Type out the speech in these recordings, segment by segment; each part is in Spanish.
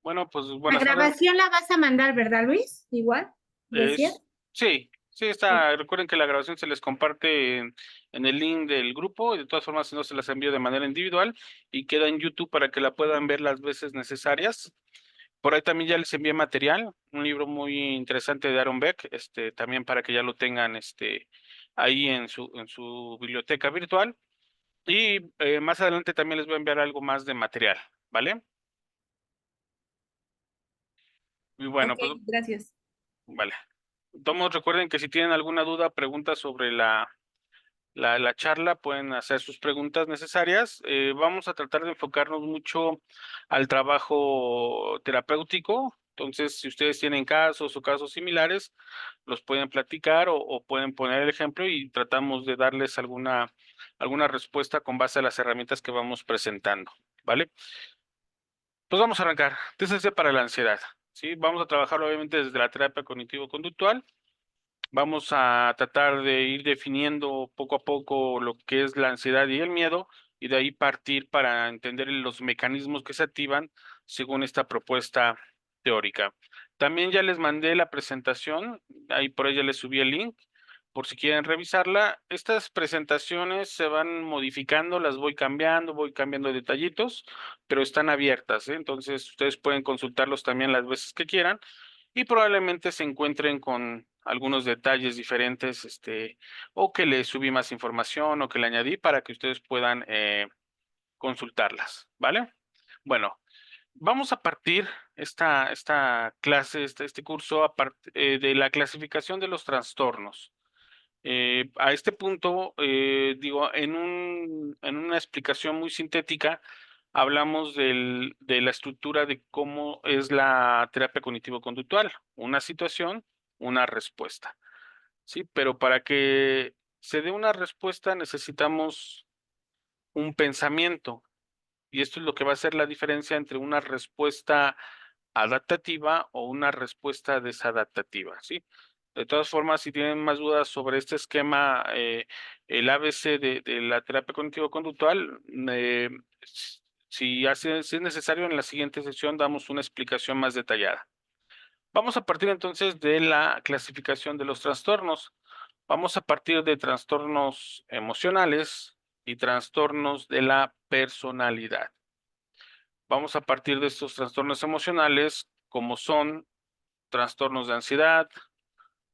Bueno, pues La buenas tardes. grabación la vas a mandar, ¿verdad, Luis? Igual, decía. Es, sí, sí está. Recuerden que la grabación se les comparte en el link del grupo y de todas formas si no se las envío de manera individual y queda en YouTube para que la puedan ver las veces necesarias. Por ahí también ya les envié material, un libro muy interesante de Aaron Beck, también para que ya lo tengan, ahí en su biblioteca virtual. Y más adelante también les voy a enviar algo más de material, ¿vale? Y Ok, bueno, pues, gracias. vale. Todos recuerden que si tienen alguna duda, pregunta sobre la charla, pueden hacer sus preguntas necesarias. Vamos a tratar de enfocarnos mucho al trabajo terapéutico. Entonces, si ustedes tienen casos o casos similares, los pueden platicar o pueden poner el ejemplo y tratamos de darles alguna respuesta con base a las herramientas que vamos presentando, ¿vale? Pues vamos a arrancar. TCC para la ansiedad, ¿sí? Vamos a trabajar obviamente desde la terapia cognitivo-conductual. Vamos a tratar de ir definiendo poco a poco lo que es la ansiedad y el miedo y de ahí partir para entender los mecanismos que se activan según esta propuesta teórica. También ya les mandé la presentación, ahí por ella les subí el link por si quieren revisarla. Estas presentaciones se van modificando, las voy cambiando detallitos, pero están abiertas, ¿eh? Entonces ustedes pueden consultarlos también las veces que quieran y probablemente se encuentren con algunos detalles diferentes, o que le subí más información o que le añadí para que ustedes puedan consultarlas, ¿vale? Bueno, vamos a partir esta clase, este curso, de la clasificación de los trastornos. A este punto, digo, en una explicación muy sintética, hablamos de la estructura de cómo es la terapia cognitivo-conductual, una situación, una respuesta, ¿sí? Pero para que se dé una respuesta necesitamos un pensamiento, y esto es lo que va a hacer la diferencia entre una respuesta adaptativa o una respuesta desadaptativa, ¿sí? De todas formas, si tienen más dudas sobre este esquema, el ABC de la terapia cognitivo-conductual, si es necesario, en la siguiente sesión damos una explicación más detallada. Vamos a partir entonces de la clasificación de los trastornos. Vamos a partir de trastornos emocionales y trastornos de la personalidad. Vamos a partir de estos trastornos emocionales, como son trastornos de ansiedad,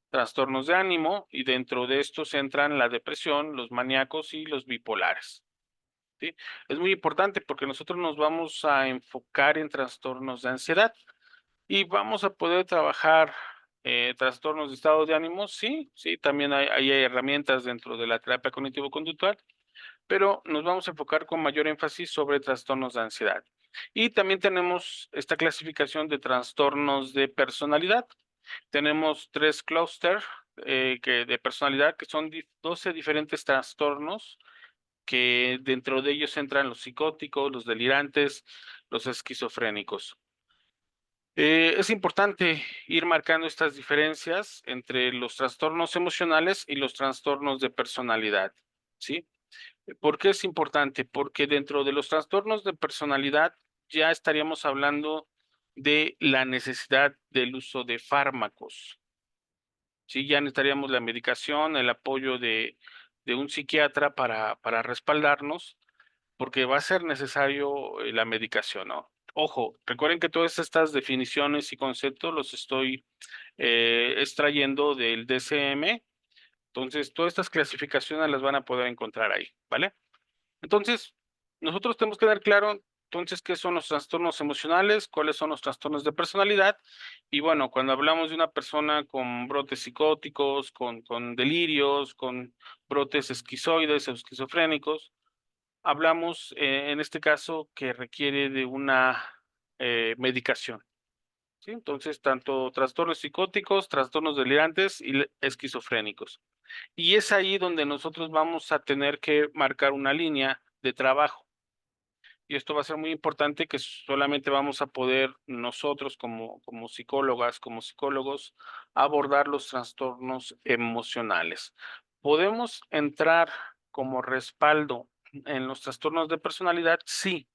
trastornos de ánimo, y dentro de estos entran la depresión, los maníacos y los bipolares, ¿sí? Es muy importante porque nosotros nos vamos a enfocar en trastornos de ansiedad y vamos a poder trabajar trastornos de estado de ánimo, sí, sí, también hay herramientas dentro de la terapia cognitivo-conductual, pero nos vamos a enfocar con mayor énfasis sobre trastornos de ansiedad. Y también tenemos esta clasificación de trastornos de personalidad. Tenemos 3 clústeres de personalidad que son 12 diferentes trastornos que dentro de ellos entran los psicóticos, los delirantes, los esquizofrénicos. Es importante ir marcando estas diferencias entre los trastornos emocionales y los trastornos de personalidad, ¿sí? ¿Por qué es importante? Porque dentro de los trastornos de personalidad ya estaríamos hablando de la necesidad del uso de fármacos. Sí, ya necesitaríamos la medicación, el apoyo de un psiquiatra para respaldarnos, porque va a ser necesario la medicación, ¿no? Ojo, recuerden que todas estas definiciones y conceptos los estoy extrayendo del DCM, entonces todas estas clasificaciones las van a poder encontrar ahí, ¿vale? Entonces, nosotros tenemos que dar claro, entonces, qué son los trastornos emocionales, cuáles son los trastornos de personalidad. Y bueno, cuando hablamos de una persona con brotes psicóticos, con delirios, con brotes esquizoides o esquizofrénicos, hablamos en este caso que requiere de una medicación, ¿sí? Entonces, tanto trastornos psicóticos, trastornos delirantes y esquizofrénicos. Y es ahí donde nosotros vamos a tener que marcar una línea de trabajo. Y esto va a ser muy importante, que solamente vamos a poder nosotros como psicólogas, como psicólogos, abordar los trastornos emocionales. ¿Podemos entrar como respaldo en los trastornos de personalidad? Sí,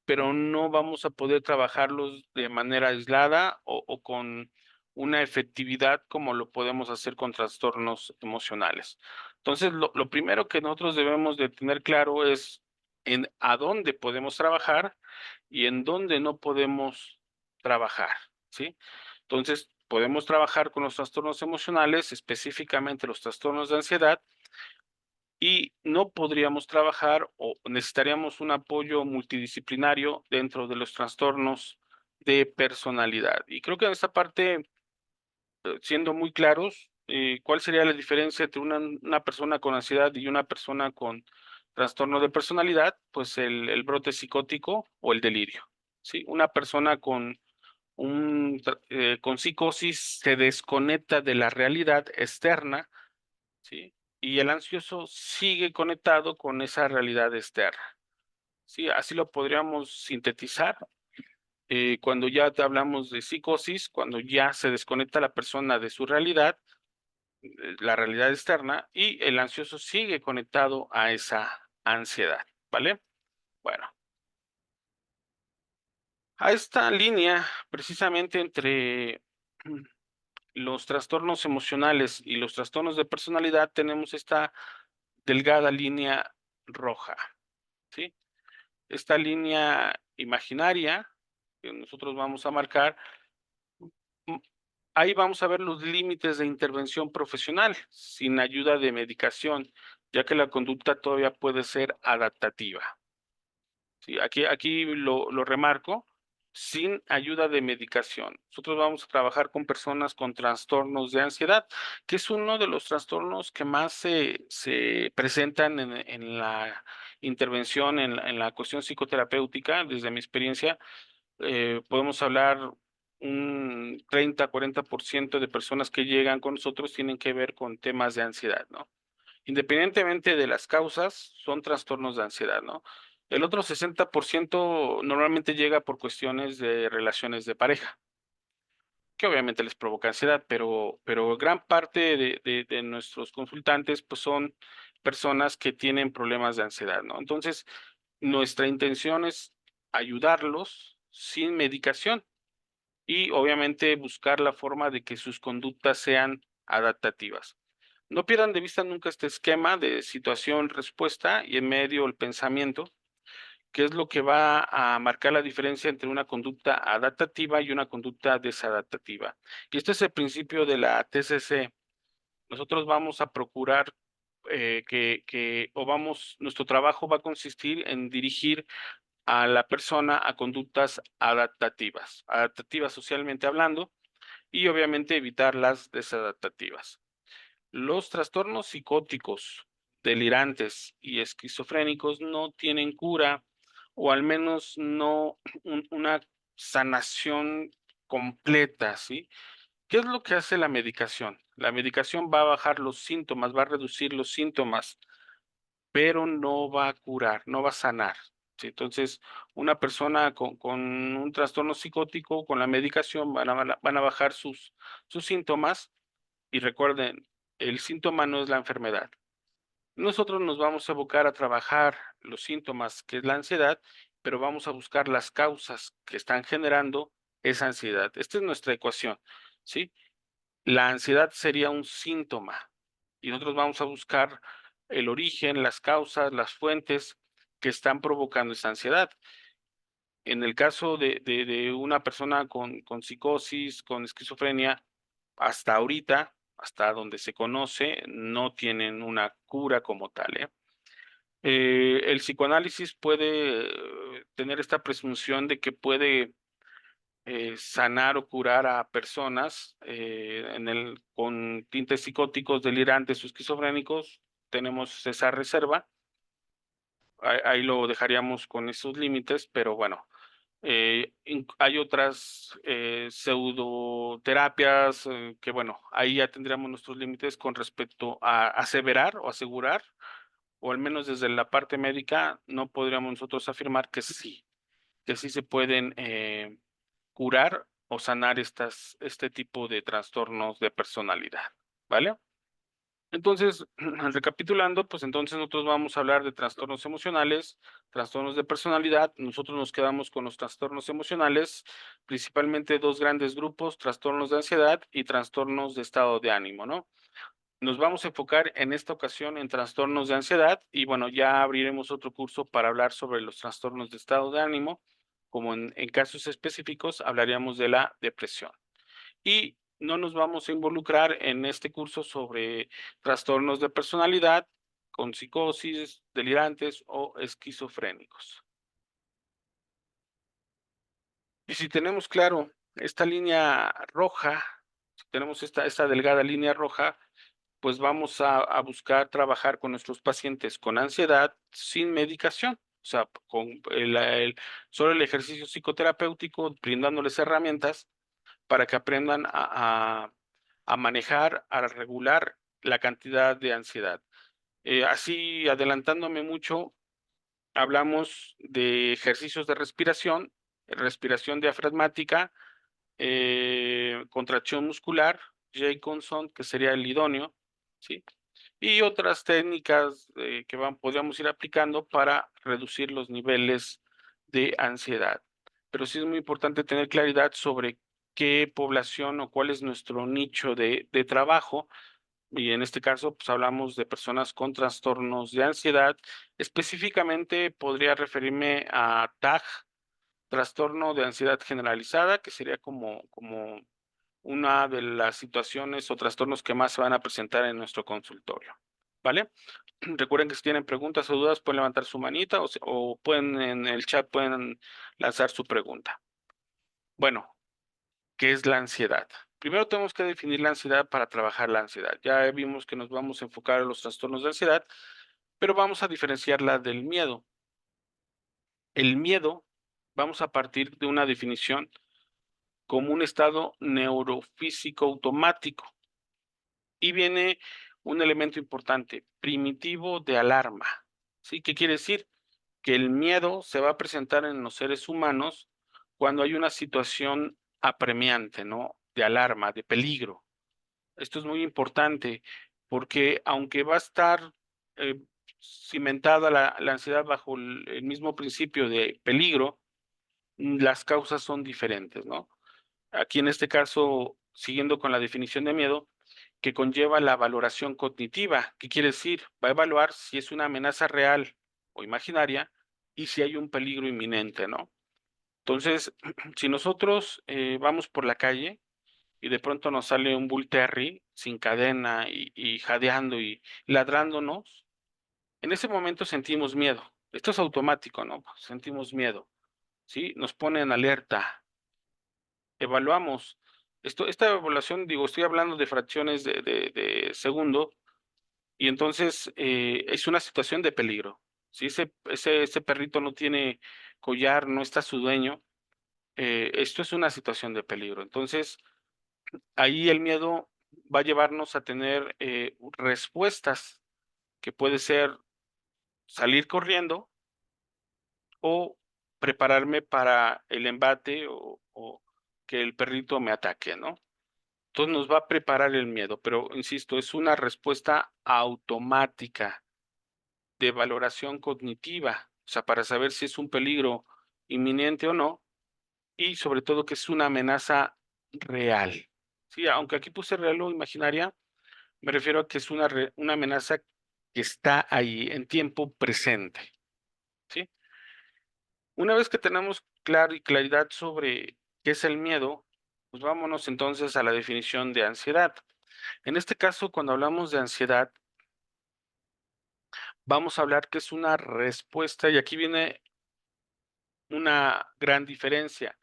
pero no vamos a poder trabajarlos de manera aislada o con una efectividad como lo podemos hacer con trastornos emocionales. Entonces, lo primero que nosotros debemos de tener claro es en a dónde podemos trabajar y en dónde no podemos trabajar, ¿sí? Entonces, podemos trabajar con los trastornos emocionales, específicamente los trastornos de ansiedad, y no podríamos trabajar o necesitaríamos un apoyo multidisciplinario dentro de los trastornos de personalidad. Y creo que en esta parte, siendo muy claros, ¿cuál sería la diferencia entre una persona con ansiedad y una persona con trastorno de personalidad? Pues el brote psicótico o el delirio, ¿sí? Una persona con psicosis se desconecta de la realidad externa, ¿sí? Y el ansioso sigue conectado con esa realidad externa, ¿sí? Así lo podríamos sintetizar. Cuando ya te hablamos de psicosis, cuando ya se desconecta la persona de su realidad, la realidad externa, y el ansioso sigue conectado a esa ansiedad, ¿vale? Bueno, a esta línea, precisamente entre los trastornos emocionales y los trastornos de personalidad, tenemos esta delgada línea roja, ¿sí? Esta línea imaginaria que nosotros vamos a marcar, mm, ahí vamos a ver los límites de intervención profesional sin ayuda de medicación, ya que la conducta todavía puede ser adaptativa. Sí, aquí lo remarco, sin ayuda de medicación. Nosotros vamos a trabajar con personas con trastornos de ansiedad, que es uno de los trastornos que más se presentan en la intervención, en la cuestión psicoterapéutica. Desde mi experiencia, podemos hablar un 30-40% de personas que llegan con nosotros tienen que ver con temas de ansiedad, ¿no? Independientemente de las causas, son trastornos de ansiedad, ¿no? El otro 60% normalmente llega por cuestiones de relaciones de pareja, que obviamente les provoca ansiedad, pero gran parte de nuestros consultantes, pues, son personas que tienen problemas de ansiedad, ¿no? Entonces, nuestra intención es ayudarlos sin medicación y, obviamente, buscar la forma de que sus conductas sean adaptativas. No pierdan de vista nunca este esquema de situación-respuesta y en medio el pensamiento, que es lo que va a marcar la diferencia entre una conducta adaptativa y una conducta desadaptativa. Y este es el principio de la TCC. Nosotros vamos a procurar nuestro trabajo va a consistir en dirigir a la persona a conductas adaptativas socialmente hablando, y obviamente evitar las desadaptativas. Los trastornos psicóticos, delirantes y esquizofrénicos no tienen cura, o al menos no una sanación completa, ¿sí? ¿Qué es lo que hace la medicación? La medicación va a bajar los síntomas, va a reducir los síntomas, pero no va a curar, no va a sanar, ¿sí? Entonces, una persona con un trastorno psicótico, con la medicación, van a bajar sus síntomas, y recuerden, el síntoma no es la enfermedad. Nosotros nos vamos a abocar a trabajar los síntomas, que es la ansiedad, pero vamos a buscar las causas que están generando esa ansiedad. Esta es nuestra ecuación, ¿sí? La ansiedad sería un síntoma y nosotros vamos a buscar el origen, las causas, las fuentes que están provocando esa ansiedad. En el caso de una persona con psicosis, con esquizofrenia, hasta ahorita, hasta donde se conoce, no tienen una cura como tal, ¿eh? El psicoanálisis puede tener esta presunción de que puede sanar o curar a personas con tintes psicóticos, delirantes o esquizofrénicos. Tenemos esa reserva, ahí lo dejaríamos con esos límites, pero bueno, hay otras pseudoterapias que, bueno, ahí ya tendríamos nuestros límites con respecto a aseverar o asegurar, o al menos desde la parte médica, no podríamos nosotros afirmar que sí se pueden curar o sanar este tipo de trastornos de personalidad, ¿vale? Entonces, recapitulando, pues entonces nosotros vamos a hablar de trastornos emocionales, trastornos de personalidad. Nosotros nos quedamos con los trastornos emocionales, principalmente dos grandes grupos, trastornos de ansiedad y trastornos de estado de ánimo, ¿no? Nos vamos a enfocar en esta ocasión en trastornos de ansiedad y bueno, ya abriremos otro curso para hablar sobre los trastornos de estado de ánimo, como en casos específicos hablaríamos de la depresión. Y no nos vamos a involucrar en este curso sobre trastornos de personalidad con psicosis, delirantes o esquizofrénicos. Y si tenemos claro esta línea roja, si tenemos esta delgada línea roja, pues vamos a buscar trabajar con nuestros pacientes con ansiedad sin medicación. O sea, con solo el ejercicio psicoterapéutico, brindándoles herramientas para que aprendan a manejar, a regular la cantidad de ansiedad. Así, adelantándome mucho, hablamos de ejercicios de respiración diafragmática, contracción muscular, Jacobson, que sería el idóneo, ¿sí? Y otras técnicas que podríamos ir aplicando para reducir los niveles de ansiedad. Pero sí es muy importante tener claridad sobre qué población o cuál es nuestro nicho de trabajo. Y en este caso, pues hablamos de personas con trastornos de ansiedad. Específicamente podría referirme a TAG, trastorno de ansiedad generalizada, que sería como una de las situaciones o trastornos que más se van a presentar en nuestro consultorio. ¿Vale? Recuerden que si tienen preguntas o dudas pueden levantar su manita o pueden en el chat pueden lanzar su pregunta. Bueno, ¿qué es la ansiedad? Primero tenemos que definir la ansiedad para trabajar la ansiedad. Ya vimos que nos vamos a enfocar en los trastornos de ansiedad, pero vamos a diferenciarla del miedo. El miedo, vamos a partir de una definición como un estado neurofísico automático. Y viene un elemento importante, primitivo de alarma. ¿Sí? ¿Qué quiere decir? Que el miedo se va a presentar en los seres humanos cuando hay una situación apremiante, ¿no? De alarma, de peligro. Esto es muy importante porque aunque va a estar eh, cimentada la ansiedad bajo el mismo principio de peligro, las causas son diferentes, ¿no? Aquí en este caso, siguiendo con la definición de miedo, que conlleva la valoración cognitiva. ¿Qué quiere decir? Va a evaluar si es una amenaza real o imaginaria y si hay un peligro inminente, ¿no? Entonces, si nosotros vamos por la calle y de pronto nos sale un Bull Terry sin cadena y jadeando y ladrándonos, en ese momento sentimos miedo. Esto es automático, ¿no? Sentimos miedo, ¿sí? Nos pone en alerta, evaluamos. Esta evaluación, digo, estoy hablando de fracciones de segundo, y entonces es una situación de peligro. Si ese perrito no tiene collar, no está su dueño, esto es una situación de peligro. Entonces, ahí el miedo va a llevarnos a tener respuestas que puede ser salir corriendo o prepararme para el embate o que el perrito me ataque, ¿no? Entonces nos va a preparar el miedo, pero insisto, es una respuesta automática de valoración cognitiva, o sea, para saber si es un peligro inminente o no, y sobre todo que es una amenaza real. Sí, aunque aquí puse real o imaginaria, me refiero a que es una amenaza que está ahí en tiempo presente. ¿Sí? Una vez que tenemos claridad sobre qué es el miedo, pues vámonos entonces a la definición de ansiedad. En este caso, cuando hablamos de ansiedad, vamos a hablar que es una respuesta, y aquí viene una gran diferencia,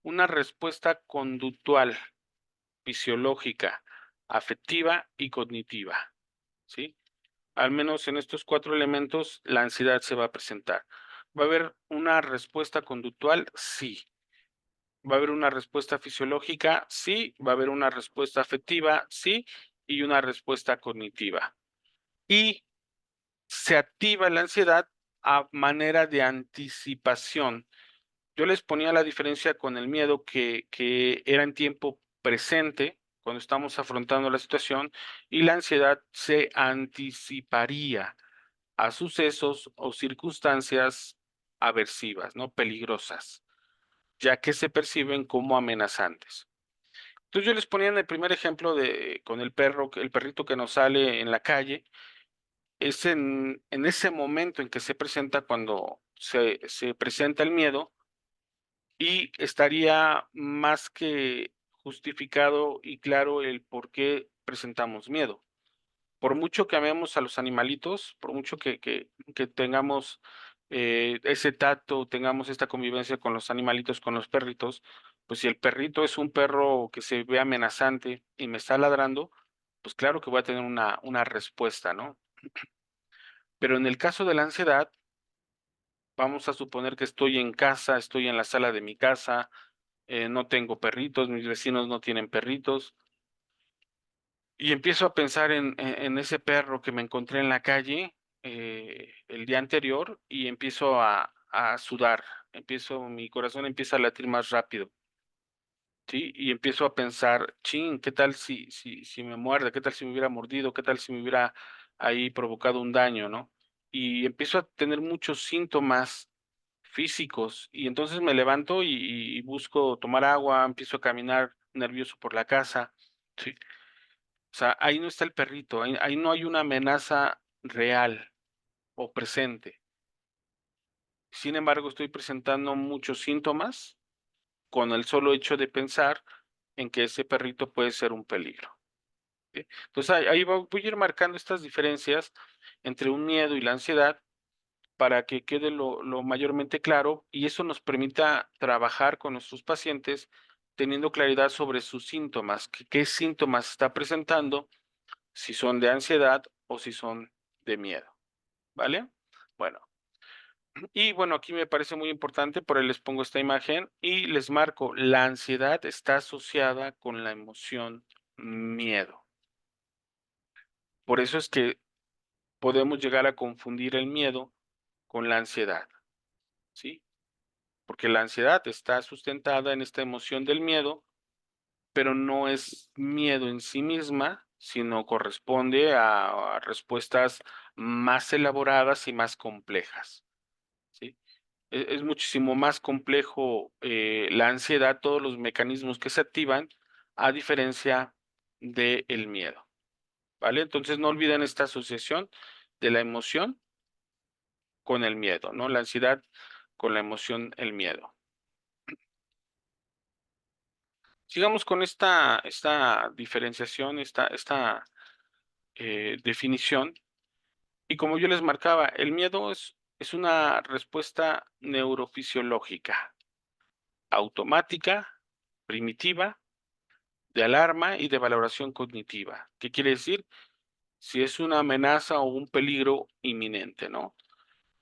una respuesta conductual, fisiológica, afectiva y cognitiva, ¿sí? Al menos en estos cuatro elementos, la ansiedad se va a presentar. ¿Va a haber una respuesta conductual? Sí. ¿Va a haber una respuesta fisiológica? Sí. ¿Va a haber una respuesta afectiva? Sí. Y una respuesta cognitiva. Y se activa la ansiedad a manera de anticipación. Yo les ponía la diferencia con el miedo que era en tiempo presente, cuando estamos afrontando la situación, y la ansiedad se anticiparía a sucesos o circunstancias aversivas, ¿no? Peligrosas, ya que se perciben como amenazantes. Entonces yo les ponía en el primer ejemplo de con el perro, el perrito que nos sale en la calle, es en ese momento en que se presenta cuando se presenta el miedo, y estaría más que justificado y claro el por qué presentamos miedo. Por mucho que amemos a los animalitos, por mucho que tengamos ese tacto, tengamos esta convivencia con los animalitos, con los perritos, pues si el perrito es un perro que se ve amenazante y me está ladrando, pues claro que voy a tener una respuesta, ¿no? Pero en el caso de la ansiedad, vamos a suponer que estoy en casa, estoy en la sala de mi casa, no tengo perritos, mis vecinos no tienen perritos, y empiezo a pensar en ese perro que me encontré en la calle el día anterior y empiezo a sudar, mi corazón empieza a latir más rápido, ¿sí? Y empiezo a pensar, chin, ¿qué tal si me muerde? ¿Qué tal si me hubiera mordido? ¿Qué tal si me hubiera ahí provocado un daño, ¿no? Y empiezo a tener muchos síntomas físicos y entonces me levanto y busco tomar agua, empiezo a caminar nervioso por la casa, ¿sí? O sea, ahí no está el perrito, ahí no hay una amenaza real o presente. Sin embargo, estoy presentando muchos síntomas con el solo hecho de pensar en que ese perrito puede ser un peligro, ¿sí? Entonces, ahí voy a ir marcando estas diferencias entre un miedo y la ansiedad para que quede lo mayormente claro y eso nos permita trabajar con nuestros pacientes teniendo claridad sobre sus síntomas, qué síntomas está presentando, si son de ansiedad o si son de miedo, ¿vale? Bueno, y bueno, aquí me parece muy importante, por ahí les pongo esta imagen y les marco, la ansiedad está asociada con la emoción miedo. Por eso es que podemos llegar a confundir el miedo con la ansiedad, ¿sí? Porque la ansiedad está sustentada en esta emoción del miedo, pero no es miedo en sí misma, sino corresponde a respuestas más elaboradas y más complejas, ¿sí? Es muchísimo más complejo la ansiedad, todos los mecanismos que se activan, a diferencia del miedo, ¿vale? Entonces no olviden esta asociación de la emoción con el miedo, ¿no? La ansiedad con la emoción, el miedo. Sigamos con esta diferenciación, esta definición. Y como yo les marcaba, el miedo es una respuesta neurofisiológica, automática, primitiva, de alarma y de valoración cognitiva. ¿Qué quiere decir? Si es una amenaza o un peligro inminente, ¿no?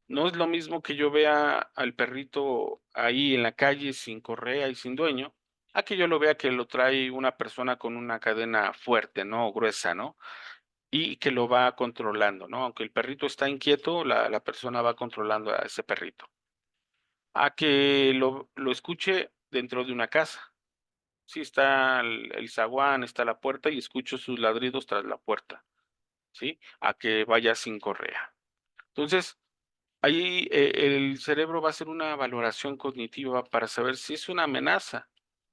No es lo mismo que yo vea al perrito ahí en la calle sin correa y sin dueño, a que yo lo vea que lo trae una persona con una cadena fuerte, ¿no? Gruesa, ¿no? Y que lo va controlando, ¿no? Aunque el perrito está inquieto, la persona va controlando a ese perrito. A que lo escuche dentro de una casa. Sí, está el zaguán, está la puerta y escucho sus ladridos tras la puerta, ¿sí? A que vaya sin correa. Entonces, ahí el cerebro va a hacer una valoración cognitiva para saber si es una amenaza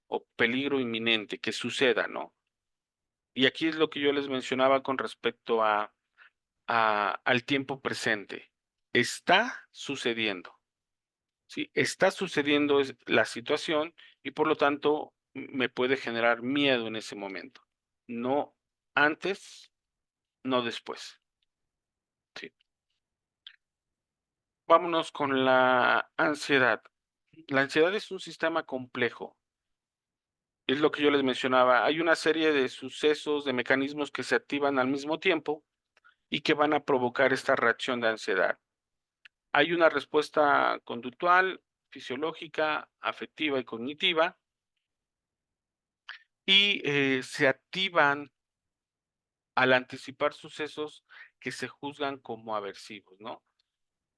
o peligro inminente que suceda, ¿no? Y aquí es lo que yo les mencionaba con respecto al tiempo presente. Está sucediendo, ¿sí? Está sucediendo la situación y por lo tanto me puede generar miedo en ese momento. No antes, no después, ¿sí? Vámonos con la ansiedad. La ansiedad es un sistema complejo. Es lo que yo les mencionaba. Hay una serie de sucesos, de mecanismos que se activan al mismo tiempo y que van a provocar esta reacción de ansiedad. Hay una respuesta conductual, fisiológica, afectiva y cognitiva, y se activan al anticipar sucesos que se juzgan como aversivos, ¿no?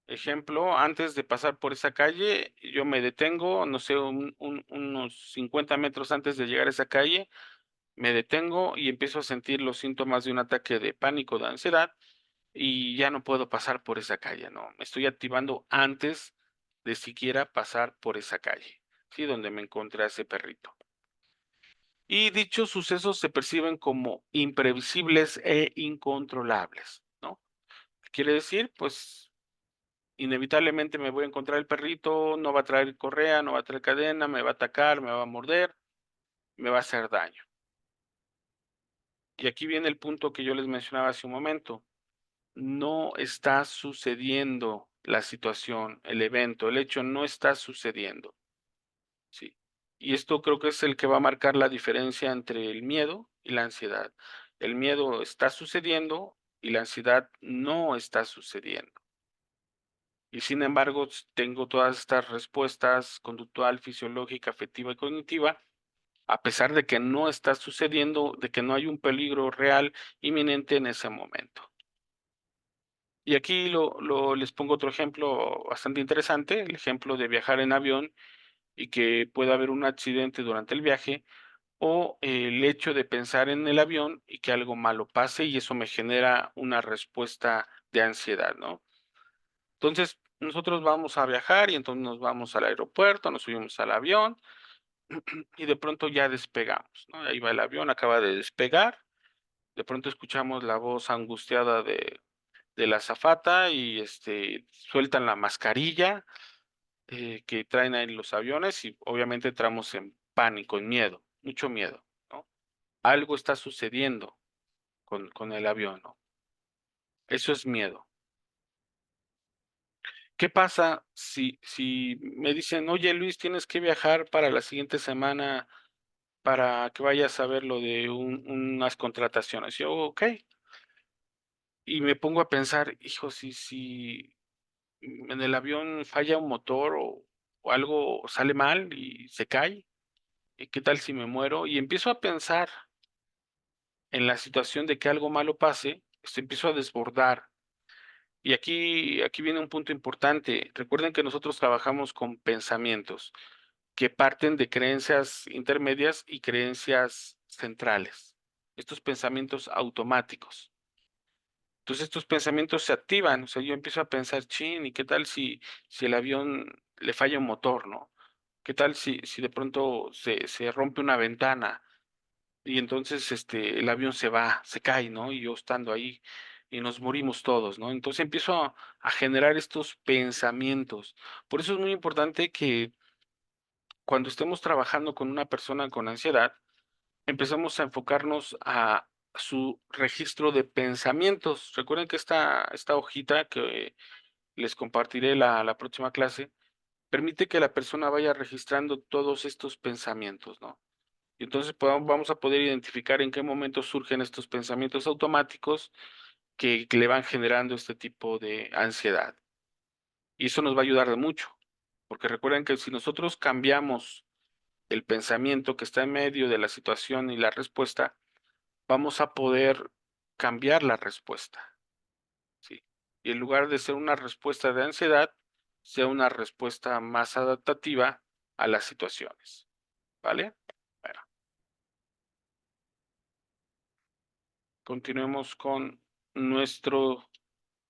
Ejemplo, antes de pasar por esa calle, yo me detengo, no sé, unos 50 metros antes de llegar a esa calle, me detengo y empiezo a sentir los síntomas de un ataque de pánico, de ansiedad, y ya no puedo pasar por esa calle, ¿no? Me estoy activando antes de siquiera pasar por esa calle, ¿sí? Donde me encontré a ese perrito. Y dichos sucesos se perciben como imprevisibles e incontrolables, ¿no? ¿Qué quiere decir? Pues inevitablemente me voy a encontrar el perrito, no va a traer correa, no va a traer cadena, me va a atacar, me va a morder, me va a hacer daño. Y aquí viene el punto que yo les mencionaba hace un momento. No está sucediendo la situación, el evento, el hecho no está sucediendo, ¿sí? Y esto creo que es el que va a marcar la diferencia entre el miedo y la ansiedad. El miedo está sucediendo y la ansiedad no está sucediendo. Y sin embargo, tengo todas estas respuestas conductual, fisiológica, afectiva y cognitiva, a pesar de que no está sucediendo, de que no hay un peligro real inminente en ese momento. Y aquí les pongo otro ejemplo bastante interesante, el ejemplo de viajar en avión y que pueda haber un accidente durante el viaje, o el hecho de pensar en el avión y que algo malo pase y eso me genera una respuesta de ansiedad, ¿no? Entonces, nosotros vamos a viajar y entonces nos vamos al aeropuerto, nos subimos al avión y de pronto ya despegamos, ¿no? Ahí va el avión, acaba de despegar, de pronto escuchamos la voz angustiada de la azafata y sueltan la mascarilla que traen ahí los aviones y obviamente entramos en pánico, en miedo, mucho miedo, ¿no? Algo está sucediendo con el avión, ¿no? Eso es miedo. ¿Qué pasa si me dicen, oye Luis, tienes que viajar para la siguiente semana para que vayas a ver lo de unas contrataciones? Yo, ok. Y me pongo a pensar, hijo, si en el avión falla un motor o algo sale mal y se cae, ¿y qué tal si me muero? Y empiezo a pensar en la situación de que algo malo pase, empiezo a desbordar. Y aquí viene un punto importante. Recuerden que nosotros trabajamos con pensamientos que parten de creencias intermedias y creencias centrales. Estos pensamientos automáticos. Entonces estos pensamientos se activan, o sea, yo empiezo a pensar, chin, ¿y qué tal si el avión le falla un motor, ¿no? ¿Qué tal si de pronto se rompe una ventana y entonces el avión se va, se cae, ¿no? Y yo estando ahí y nos morimos todos, ¿no? Entonces empiezo a generar estos pensamientos. Por eso es muy importante que cuando estemos trabajando con una persona con ansiedad, empezamos a enfocarnos a su registro de pensamientos. Recuerden que esta hojita que les compartiré la próxima clase, permite que la persona vaya registrando todos estos pensamientos, ¿no? Y entonces vamos a poder identificar en qué momento surgen estos pensamientos automáticos que le van generando este tipo de ansiedad. Y eso nos va a ayudar de mucho, porque recuerden que si nosotros cambiamos el pensamiento que está en medio de la situación y la respuesta, vamos a poder cambiar la respuesta, ¿sí? Y en lugar de ser una respuesta de ansiedad, sea una respuesta más adaptativa a las situaciones, ¿vale? Bueno, continuemos con nuestros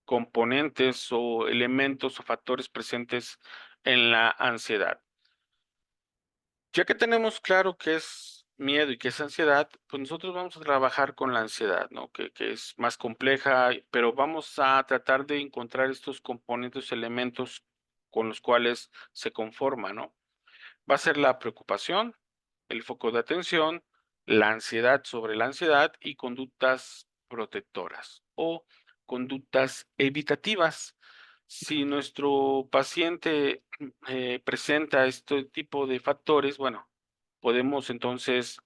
componentes o elementos o factores presentes en la ansiedad. Ya que tenemos claro qué es miedo y qué es ansiedad, pues nosotros vamos a trabajar con la ansiedad, ¿no? Que es más compleja, pero vamos a tratar de encontrar estos componentes, elementos con los cuales se conforma, ¿no? Va a ser la preocupación, el foco de atención, la ansiedad sobre la ansiedad y conductas protectoras o conductas evitativas. Si nuestro paciente presenta este tipo de factores, bueno, podemos entonces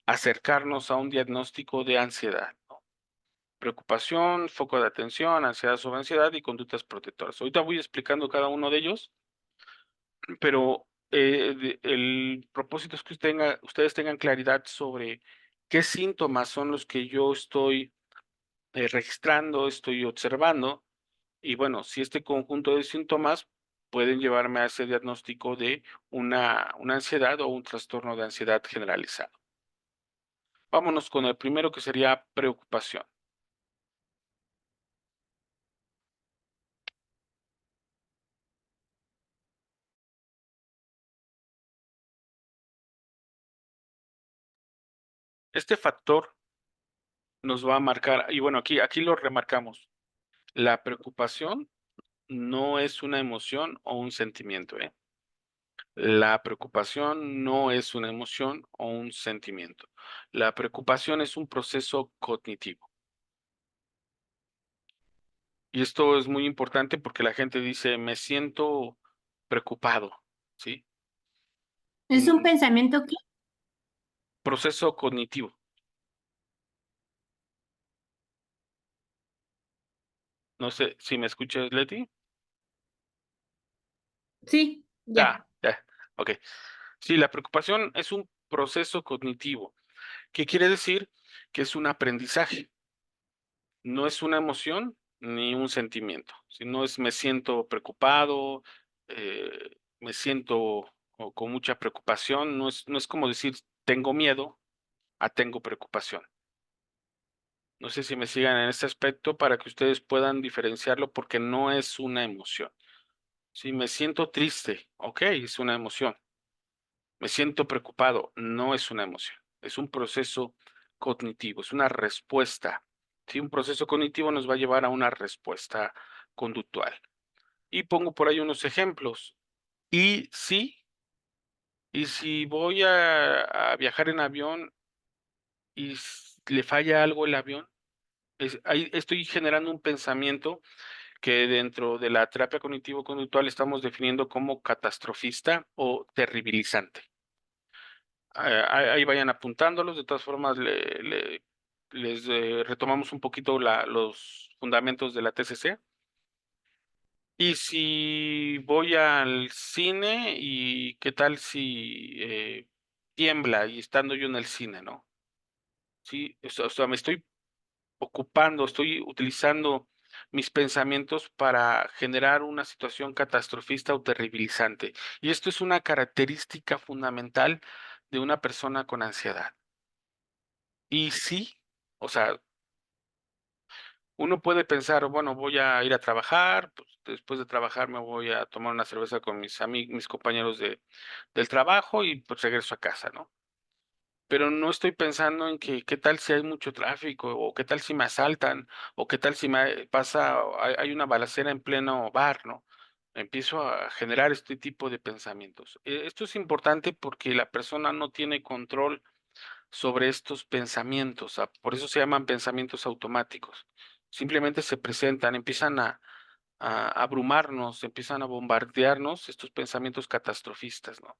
acercarnos a un diagnóstico de ansiedad, ¿no? Preocupación, foco de atención, ansiedad sobre ansiedad y conductas protectoras. Ahorita voy explicando cada uno de ellos, pero el propósito es que ustedes tengan claridad sobre qué síntomas son los que yo estoy registrando, estoy observando, y bueno, si este conjunto de síntomas pueden llevarme a ese diagnóstico de una ansiedad o un trastorno de ansiedad generalizado. Vámonos con el primero, que sería preocupación. Este factor nos va a marcar, y bueno, aquí lo remarcamos. La preocupación no es una emoción o un sentimiento, ¿eh? La preocupación no es una emoción o un sentimiento. La preocupación es un proceso cognitivo. Y esto es muy importante porque la gente dice, me siento preocupado, ¿sí? ¿Es un pensamiento que? Proceso cognitivo. No sé si me escuchas, Leti. Sí, ya. Ya, ok. Sí, la preocupación es un proceso cognitivo, que quiere decir que es un aprendizaje, no es una emoción ni un sentimiento, sino es me siento preocupado, me siento con mucha preocupación, no es como decir tengo miedo a tengo preocupación. No sé si me sigan en este aspecto para que ustedes puedan diferenciarlo porque no es una emoción. Si me siento triste, ok, es una emoción. Me siento preocupado, no es una emoción, es un proceso cognitivo, es una respuesta. Si un proceso cognitivo nos va a llevar a una respuesta conductual. Y pongo por ahí unos ejemplos. Y sí, y si voy a viajar en avión y le falla algo el avión, ahí estoy generando un pensamiento que dentro de la terapia cognitivo-conductual estamos definiendo como catastrofista o terribilizante. Ahí vayan apuntándolos, de todas formas les retomamos un poquito los fundamentos de la TCC. Y si voy al cine, y qué tal si tiembla y estando yo en el cine, ¿no? Sí, o sea, me estoy ocupando, estoy utilizando mis pensamientos para generar una situación catastrofista o terribilizante. Y esto es una característica fundamental de una persona con ansiedad. Y sí, o sea, uno puede pensar, bueno, voy a ir a trabajar, pues después de trabajar me voy a tomar una cerveza con mis amigos, mis compañeros del trabajo y pues regreso a casa, ¿no? Pero no estoy pensando en que qué tal si hay mucho tráfico, o qué tal si me asaltan, o qué tal si me pasa, hay una balacera en pleno bar, ¿no? Empiezo a generar este tipo de pensamientos. Esto es importante porque la persona no tiene control sobre estos pensamientos. Por eso se llaman pensamientos automáticos. Simplemente se presentan, empiezan a abrumarnos, empiezan a bombardearnos estos pensamientos catastrofistas, ¿no?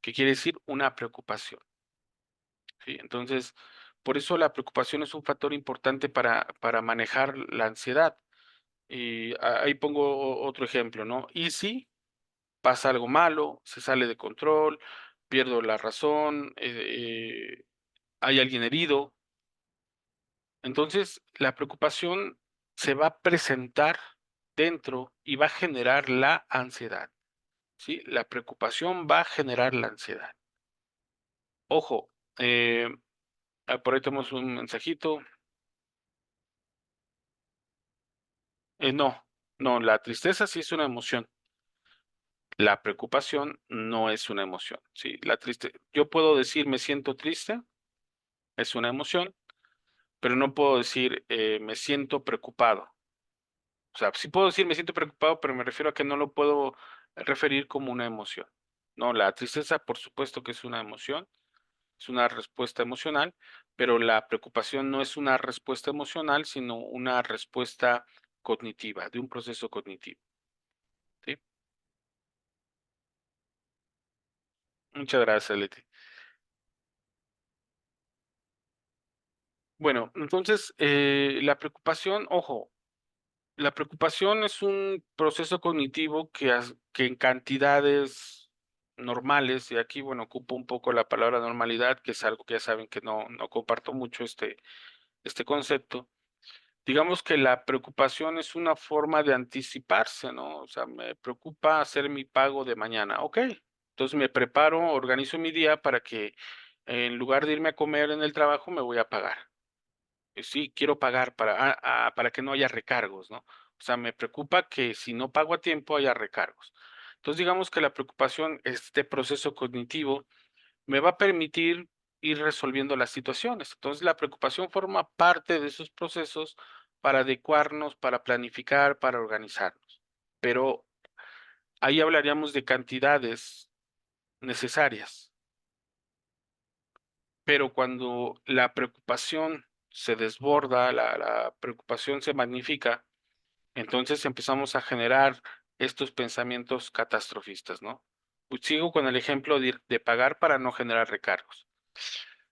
¿Qué quiere decir? Una preocupación. ¿Sí? Entonces, por eso la preocupación es un factor importante para manejar la ansiedad. Y ahí pongo otro ejemplo, ¿no? Y si pasa algo malo, se sale de control, pierdo la razón, hay alguien herido. Entonces, la preocupación se va a presentar dentro y va a generar la ansiedad, ¿sí? La preocupación va a generar la ansiedad. Ojo, por ahí tenemos un mensajito. No, la tristeza sí es una emoción. La preocupación no es una emoción, ¿sí? Yo puedo decir me siento triste, es una emoción, pero no puedo decir me siento preocupado. O sea, sí puedo decir me siento preocupado, pero me refiero a que no lo puedo referir como una emoción. No, la tristeza, por supuesto que es una emoción, es una respuesta emocional, pero la preocupación no es una respuesta emocional, sino una respuesta cognitiva, de un proceso cognitivo. ¿Sí? Muchas gracias, Leti. Bueno, entonces, la preocupación, ojo, la preocupación es un proceso cognitivo que en cantidades normales, y aquí, bueno, ocupo un poco la palabra normalidad, que es algo que ya saben que no comparto mucho este concepto. Digamos que la preocupación es una forma de anticiparse, ¿no? O sea, me preocupa hacer mi pago de mañana. Ok, entonces me preparo, organizo mi día para que En lugar de irme a comer en el trabajo, me voy a pagar. Sí, quiero pagar para que no haya recargos, ¿no? O sea, me preocupa que si no pago a tiempo haya recargos. Entonces, digamos que la preocupación, este proceso cognitivo, me va a permitir ir resolviendo las situaciones. Entonces, la preocupación forma parte de esos procesos para adecuarnos, para planificar, para organizarnos. Pero ahí hablaríamos de cantidades necesarias. Pero cuando la preocupación se desborda, la preocupación se magnifica, entonces empezamos a generar estos pensamientos catastrofistas, ¿no? Pues sigo con el ejemplo de pagar para no generar recargos.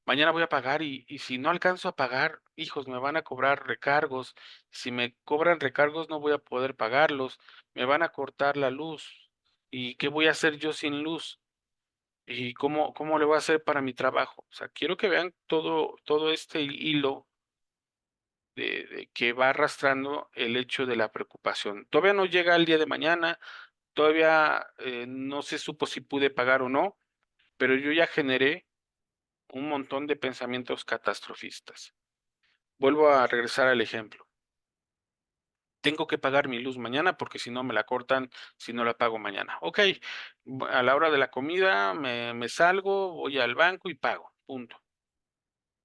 Mañana voy a pagar y si no alcanzo a pagar, hijos, me van a cobrar recargos. Si me cobran recargos, no voy a poder pagarlos. Me van a cortar la luz. ¿Y qué voy a hacer yo sin luz? ¿Y cómo le voy a hacer para mi trabajo? O sea, quiero que vean todo este hilo de que va arrastrando el hecho de la preocupación. Todavía no llega el día de mañana, todavía no se supo si pude pagar o no, pero yo ya generé un montón de pensamientos catastrofistas. Vuelvo a regresar al ejemplo. Tengo que pagar mi luz mañana porque si no me la cortan, si no la pago mañana. Ok, a la hora de la comida me salgo, voy al banco y pago, punto.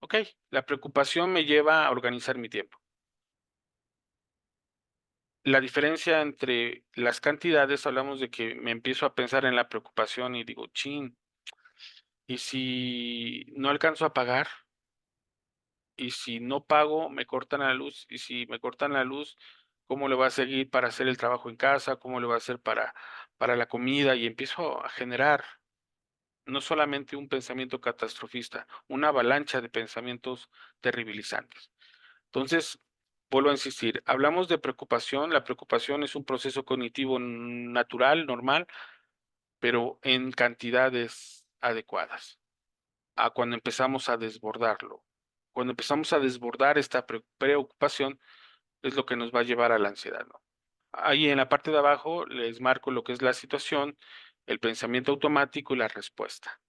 Ok, la preocupación me lleva a organizar mi tiempo. La diferencia entre las cantidades, hablamos de que me empiezo a pensar en la preocupación y digo, chin, ¿y si no alcanzo a pagar? ¿Y si no pago, me cortan la luz? ¿Y si me cortan la luz, cómo le va a seguir para hacer el trabajo en casa? ¿Cómo le va a hacer para la comida? Y empiezo a generar no solamente un pensamiento catastrofista, una avalancha de pensamientos terribilizantes. Entonces, vuelvo a insistir, hablamos de preocupación, la preocupación es un proceso cognitivo natural, normal, pero en cantidades adecuadas, a cuando empezamos a desbordarlo. Cuando empezamos a desbordar esta preocupación, es lo que nos va a llevar a la ansiedad, ¿no? Ahí en la parte de abajo les marco lo que es la situación, el pensamiento automático y la respuesta.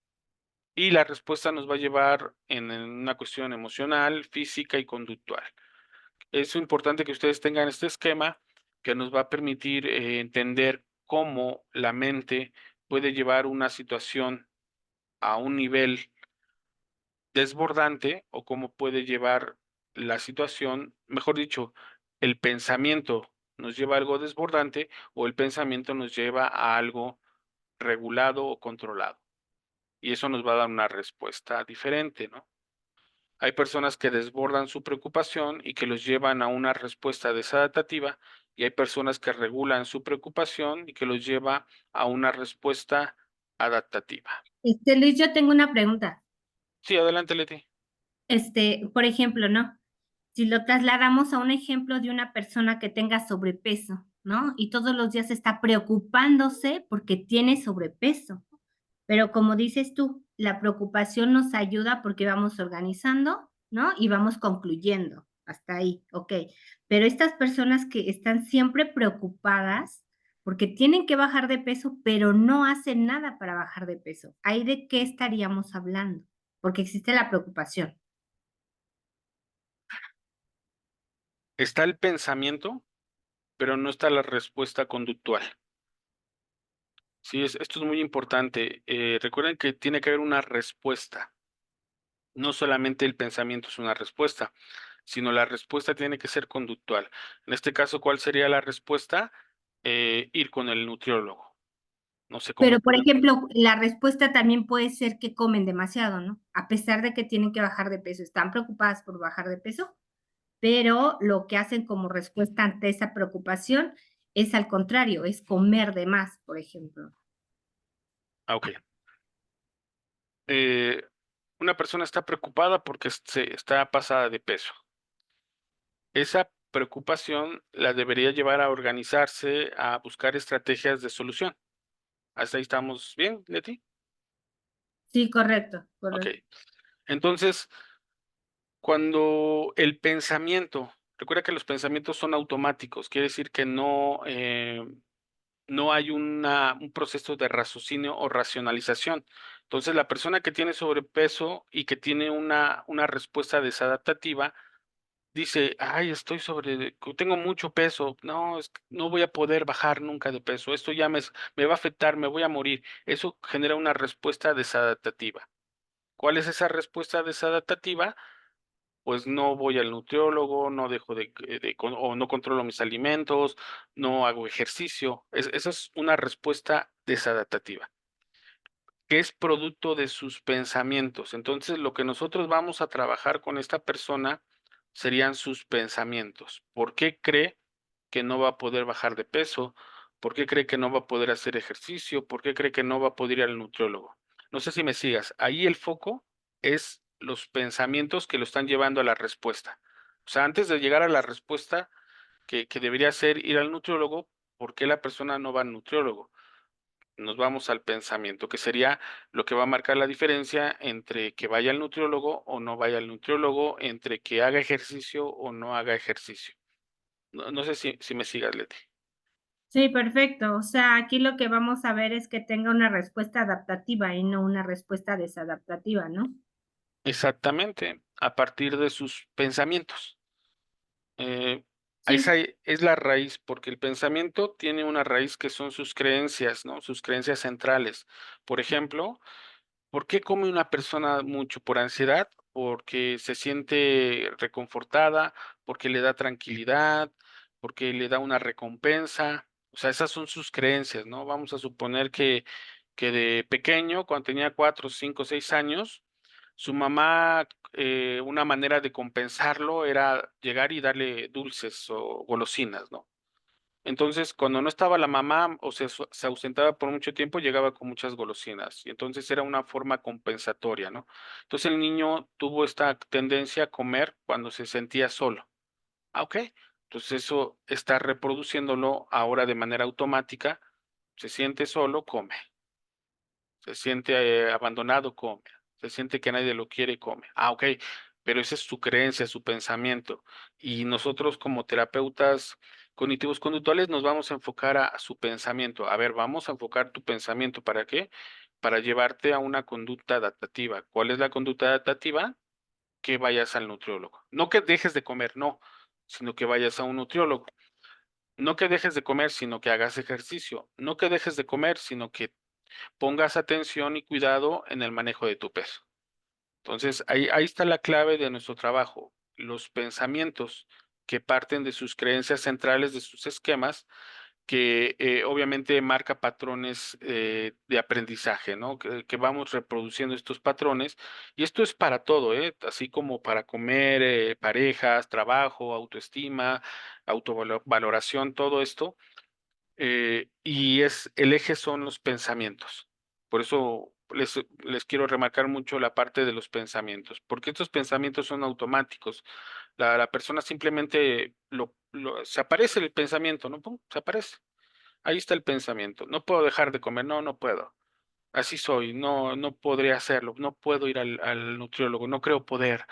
Y la respuesta nos va a llevar en una cuestión emocional, física y conductual. Es importante que ustedes tengan este esquema que nos va a permitir entender cómo la mente puede llevar una situación a un nivel desbordante o cómo puede llevar la situación, mejor dicho, el pensamiento nos lleva a algo desbordante o el pensamiento nos lleva a algo regulado o controlado. Y eso nos va a dar una respuesta diferente, ¿no? Hay personas que desbordan su preocupación y que los llevan a una respuesta desadaptativa y hay personas que regulan su preocupación y que los lleva a una respuesta adaptativa. Luis, yo tengo una pregunta. Sí, adelante, Leti. Por ejemplo, ¿no? Si lo trasladamos a un ejemplo de una persona que tenga sobrepeso, ¿no? Y todos los días está preocupándose porque tiene sobrepeso. Pero como dices tú, la preocupación nos ayuda porque vamos organizando, ¿no? Y vamos concluyendo. Hasta ahí, ok. Pero estas personas que están siempre preocupadas porque tienen que bajar de peso, pero no hacen nada para bajar de peso. ¿Ahí de qué estaríamos hablando? Porque existe la preocupación. Está el pensamiento, pero no está la respuesta conductual. Sí, esto es muy importante. Recuerden que tiene que haber una respuesta. No solamente el pensamiento es una respuesta, sino la respuesta tiene que ser conductual. En este caso, ¿cuál sería la respuesta? Ir con el nutriólogo. No sé cómo Pero, por puede. ejemplo, la respuesta también puede ser que comen demasiado, ¿no? A pesar de que tienen que bajar de peso, están preocupadas por bajar de peso, pero lo que hacen como respuesta ante esa preocupación es al contrario, es comer de más, por ejemplo. Ok. Eh, una persona está preocupada porque se está pasada de peso. Esa preocupación la debería llevar a organizarse, a buscar estrategias de solución. ¿Hasta ahí estamos bien, Leti? Sí, correcto, Ok. correcto. Entonces, cuando el pensamiento, recuerda que los pensamientos son automáticos, quiere decir que no hay un proceso de raciocinio o racionalización. Entonces, la persona que tiene sobrepeso y que tiene una respuesta desadaptativa, dice, ay, tengo mucho peso, no, no voy a poder bajar nunca de peso, esto ya me va a afectar, me voy a morir. Eso genera una respuesta desadaptativa. ¿Cuál es esa respuesta desadaptativa? Pues no voy al nutriólogo, no dejo o no controlo mis alimentos, no hago ejercicio. Esa es una respuesta desadaptativa, que es producto de sus pensamientos. Entonces, lo que nosotros vamos a trabajar con esta persona serían sus pensamientos. ¿Por qué cree que no va a poder bajar de peso? ¿Por qué cree que no va a poder hacer ejercicio? ¿Por qué cree que no va a poder ir al nutriólogo? No sé si me sigas. Ahí el foco es los pensamientos que lo están llevando a la respuesta. O sea, antes de llegar a la respuesta que debería ser ir al nutriólogo, ¿por qué la persona no va al nutriólogo? Nos vamos al pensamiento, que sería lo que va a marcar la diferencia entre que vaya al nutriólogo o no vaya al nutriólogo, entre que haga ejercicio o no haga ejercicio. No sé si me sigas, Leti. Sí, perfecto. O sea, aquí lo que vamos a ver es que tenga una respuesta adaptativa y no una respuesta desadaptativa, ¿no? Exactamente, a partir de sus pensamientos. Eh, Sí, Esa es la raíz, porque el pensamiento tiene una raíz que son sus creencias, ¿no? Sus creencias centrales. Por ejemplo, ¿por qué come una persona mucho? ¿Por ansiedad? ¿Porque se siente reconfortada? ¿Porque le da tranquilidad? ¿Porque le da una recompensa? O sea, esas son sus creencias, ¿no? Vamos a suponer que de pequeño, cuando tenía 4, 5, 6 años, su mamá, una manera de compensarlo era llegar y darle dulces o golosinas, ¿no? Entonces, cuando no estaba la mamá o se ausentaba por mucho tiempo, llegaba con muchas golosinas y entonces era una forma compensatoria, ¿no? Entonces el niño tuvo esta tendencia a comer cuando se sentía solo. Ah, ok. Entonces eso está reproduciéndolo ahora de manera automática. Se siente solo, come. Se siente abandonado, come. Se siente que nadie lo quiere, come. Ah, ok. Pero esa es su creencia, su pensamiento. Y nosotros como terapeutas cognitivos conductuales nos vamos a enfocar a su pensamiento. A ver, vamos a enfocar tu pensamiento. ¿Para qué? Para llevarte a una conducta adaptativa. ¿Cuál es la conducta adaptativa? Que vayas al nutriólogo. No que dejes de comer, no, sino que vayas a un nutriólogo. No que dejes de comer, sino que hagas ejercicio. No que dejes de comer, sino que pongas atención y cuidado en el manejo de tu peso. Entonces, ahí está la clave de nuestro trabajo, los pensamientos que parten de sus creencias centrales, de sus esquemas, que obviamente marca patrones de aprendizaje, ¿no? Que vamos reproduciendo estos patrones. Y esto es para todo, ¿eh? Así como para comer, parejas, trabajo, autoestima, autovaloración, todo esto y el eje son los pensamientos. Por eso les quiero remarcar mucho la parte de los pensamientos, porque estos pensamientos son automáticos. La persona simplemente se aparece el pensamiento, ¿no? Pum, se aparece. Ahí está el pensamiento. No puedo dejar de comer, no, no puedo. Así soy, no, no podré hacerlo, no puedo ir al nutriólogo, no creo poder.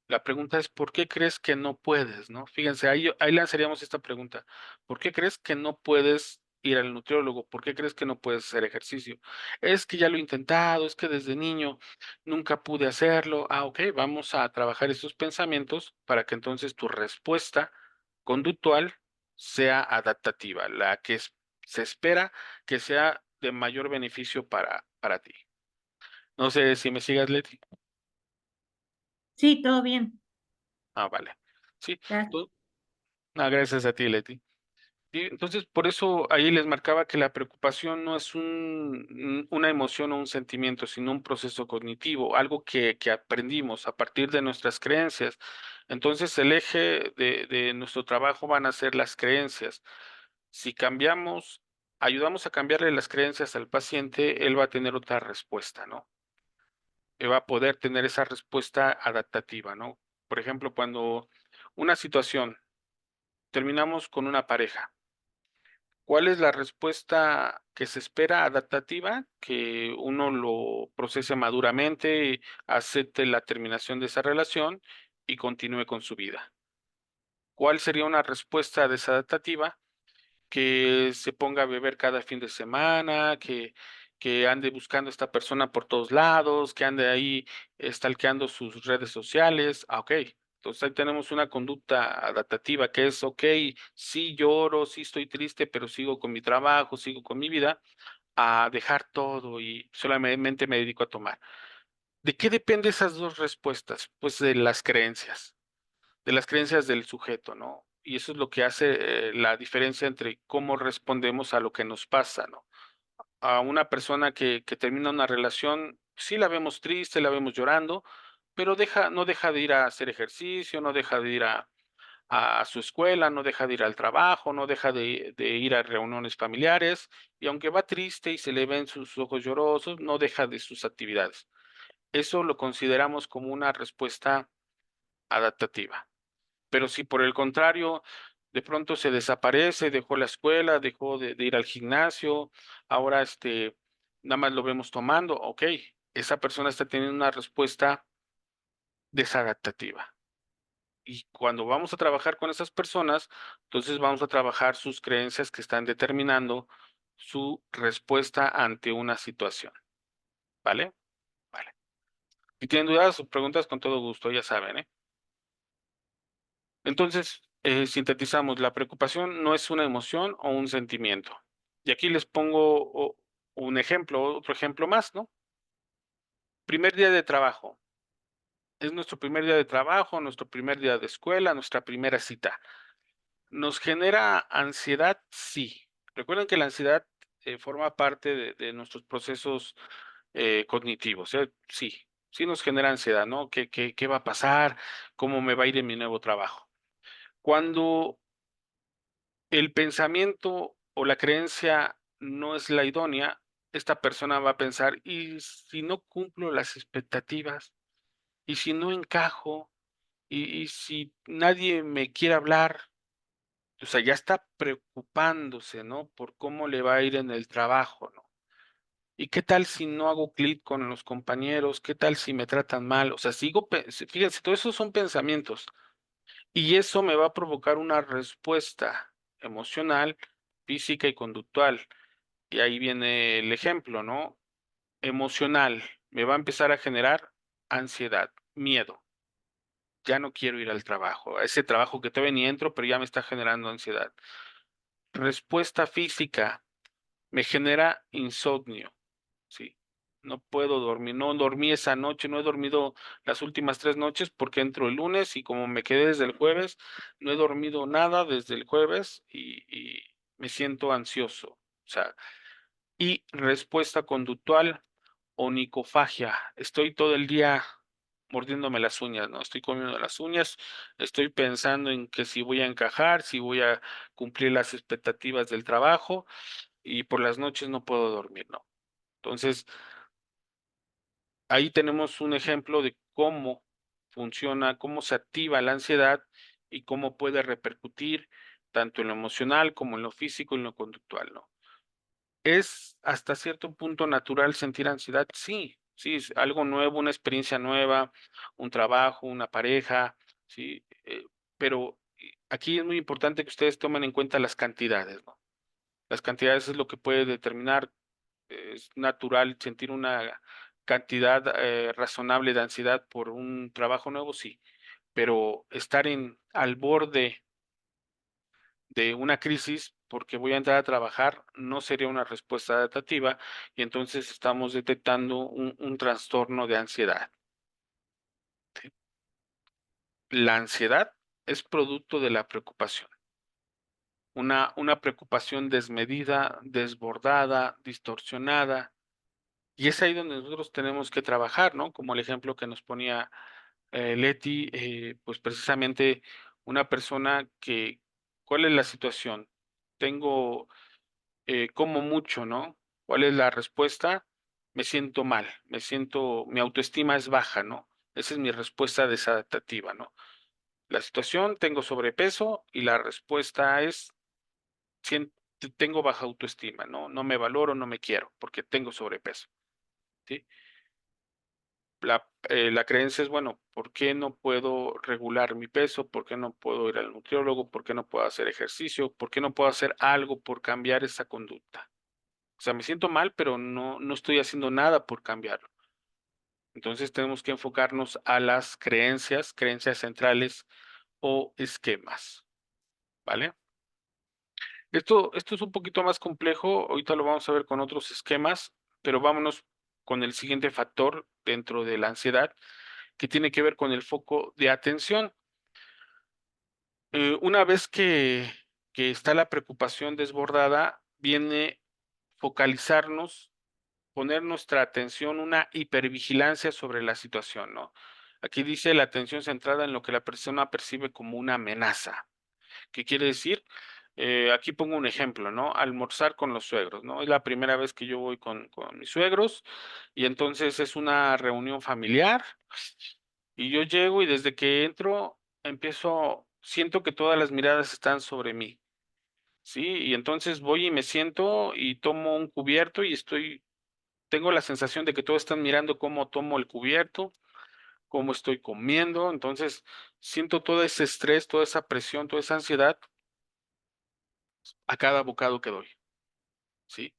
La pregunta es, ¿por qué crees que no puedes, no? Fíjense, ahí lanzaríamos esta pregunta. ¿Por qué crees que no puedes ir al nutriólogo? ¿Por qué crees que no puedes hacer ejercicio? Es que ya lo he intentado, es que desde niño nunca pude hacerlo. Ah, ok, vamos a trabajar estos pensamientos para que entonces tu respuesta conductual sea adaptativa, se espera que sea de mayor beneficio para ti. No sé si me sigas, Leti. sí, todo bien. Ah, vale. Sí, Ya. tú- gracias a ti, Leti. Y entonces, por eso ahí les marcaba que la preocupación no es una emoción o un sentimiento, sino un proceso cognitivo, algo que aprendimos a partir de nuestras creencias. Entonces, el eje de nuestro trabajo van a ser las creencias. Si ayudamos a cambiarle las creencias al paciente, él va a tener otra respuesta, ¿no? Va a poder tener esa respuesta adaptativa, ¿no? Por ejemplo, cuando una situación, terminamos con una pareja, ¿cuál es la respuesta que se espera adaptativa? Que uno lo procese maduramente, acepte la terminación de esa relación y continúe con su vida. ¿Cuál sería una respuesta desadaptativa? que se ponga a beber cada fin de semana, que ande buscando a esta persona por todos lados, que ande ahí stalkeando sus redes sociales. Ah, okey. Entonces, ahí tenemos una conducta adaptativa que es: okey, sí lloro, sí estoy triste, pero sigo con mi trabajo, sigo con mi vida, a dejar todo y solamente me dedico a tomar. ¿De qué depende esas 2 respuestas? Pues de las creencias del sujeto, ¿no? Y eso es lo que hace, la diferencia entre cómo respondemos a lo que nos pasa, ¿no? A una persona que termina una relación, sí la vemos triste, la vemos llorando, pero no deja de ir a hacer ejercicio, no deja de ir a su escuela, no deja de ir al trabajo, no deja de ir a reuniones familiares, y aunque va triste y se le ven sus ojos llorosos, no deja de sus actividades. Eso lo consideramos como una respuesta adaptativa. Pero si por el contrario, de pronto se desaparece, dejó la escuela, dejó de ir al gimnasio, ahora, nada más lo vemos tomando, okey, esa persona está teniendo una respuesta desadaptativa. Y cuando vamos a trabajar con esas personas, entonces vamos a trabajar sus creencias que están determinando su respuesta ante una situación, ¿vale? Vale. Si tienen dudas o preguntas, con todo gusto, ya saben, ¿eh? Entonces, sintetizamos, la preocupación no es una emoción o un sentimiento. Y aquí les pongo un ejemplo, otro ejemplo más, ¿no? Primer día de trabajo. Es nuestro primer día de trabajo, nuestro primer día de escuela, nuestra primera cita. ¿Nos genera ansiedad? Sí. Recuerden que la ansiedad forma parte de nuestros procesos cognitivos, ¿eh? Sí, sí nos genera ansiedad, ¿no? ¿Qué va a pasar? ¿Cómo me va a ir en mi nuevo trabajo? Cuando el pensamiento o la creencia no es la idónea, esta persona va a pensar, ¿y si no cumplo las expectativas? ¿Y si no encajo? ¿Y si nadie me quiere hablar? O sea, ya está preocupándose, ¿no? Por cómo le va a ir en el trabajo, ¿no? ¿Y qué tal si no hago clic con los compañeros? ¿Qué tal si me tratan mal? O sea, fíjense, todo eso son pensamientos. Y eso me va a provocar una respuesta emocional, física y conductual. Y ahí viene el ejemplo, ¿no? Emocional, me va a empezar a generar ansiedad, miedo. Ya no quiero ir al trabajo, a ese trabajo que todavía ni entro, pero ya me está generando ansiedad. Respuesta física, me genera insomnio, ¿sí? No puedo dormir, no dormí esa noche, no he dormido las últimas 3 noches porque entro el lunes y como me quedé desde el jueves, no he dormido nada desde el jueves y me siento ansioso. O sea, y respuesta conductual, onicofagia. Estoy todo el día mordiéndome las uñas, ¿no? Estoy comiendo las uñas, estoy pensando en que si voy a encajar, si voy a cumplir las expectativas del trabajo y por las noches no puedo dormir, ¿no? Entonces, ahí tenemos un ejemplo de cómo funciona, cómo se activa la ansiedad y cómo puede repercutir tanto en lo emocional como en lo físico y en lo conductual, ¿no? ¿Es hasta cierto punto natural sentir ansiedad? Sí, sí, es algo nuevo, una experiencia nueva, un trabajo, una pareja, sí, pero aquí es muy importante que ustedes tomen en cuenta las cantidades, ¿no? Las cantidades es lo que puede determinar, es natural sentir una cantidad razonable de ansiedad por un trabajo nuevo, sí, pero estar al borde de una crisis, porque voy a entrar a trabajar, no sería una respuesta adaptativa, y entonces estamos detectando un trastorno de ansiedad. ¿Sí? La ansiedad es producto de la preocupación, una preocupación desmedida, desbordada, distorsionada, y es ahí donde nosotros tenemos que trabajar, ¿no? Como el ejemplo que nos ponía Leti, pues precisamente una persona que, ¿cuál es la situación? Tengo como mucho, ¿no? ¿Cuál es la respuesta? Me siento mal, mi autoestima es baja, ¿no? Esa es mi respuesta desadaptativa, ¿no? La situación, tengo sobrepeso y la respuesta es, tengo baja autoestima, ¿no? No me valoro, no me quiero porque tengo sobrepeso, ¿sí? la creencia es, bueno, ¿por qué no puedo regular mi peso? ¿Por qué no puedo ir al nutriólogo? ¿Por qué no puedo hacer ejercicio? ¿Por qué no puedo hacer algo por cambiar esa conducta? O sea, me siento mal, pero no estoy haciendo nada por cambiarlo. Entonces tenemos que enfocarnos a las creencias centrales o esquemas, ¿vale? Esto es un poquito más complejo, ahorita lo vamos a ver con otros esquemas, pero vámonos con el siguiente factor dentro de la ansiedad, que tiene que ver con el foco de atención. Una vez que está la preocupación desbordada, viene focalizarnos, poner nuestra atención, una hipervigilancia sobre la situación, ¿no? Aquí dice la atención centrada en lo que la persona percibe como una amenaza. ¿Qué quiere decir? Aquí pongo un ejemplo, ¿no? Almorzar con los suegros, ¿no? Es la primera vez que yo voy con mis suegros y entonces es una reunión familiar y yo llego y desde que entro siento que todas las miradas están sobre mí, ¿sí? Y entonces voy y me siento y tomo un cubierto y tengo la sensación de que todos están mirando cómo tomo el cubierto, cómo estoy comiendo, entonces siento todo ese estrés, toda esa presión, toda esa ansiedad a cada bocado que doy, ¿sí?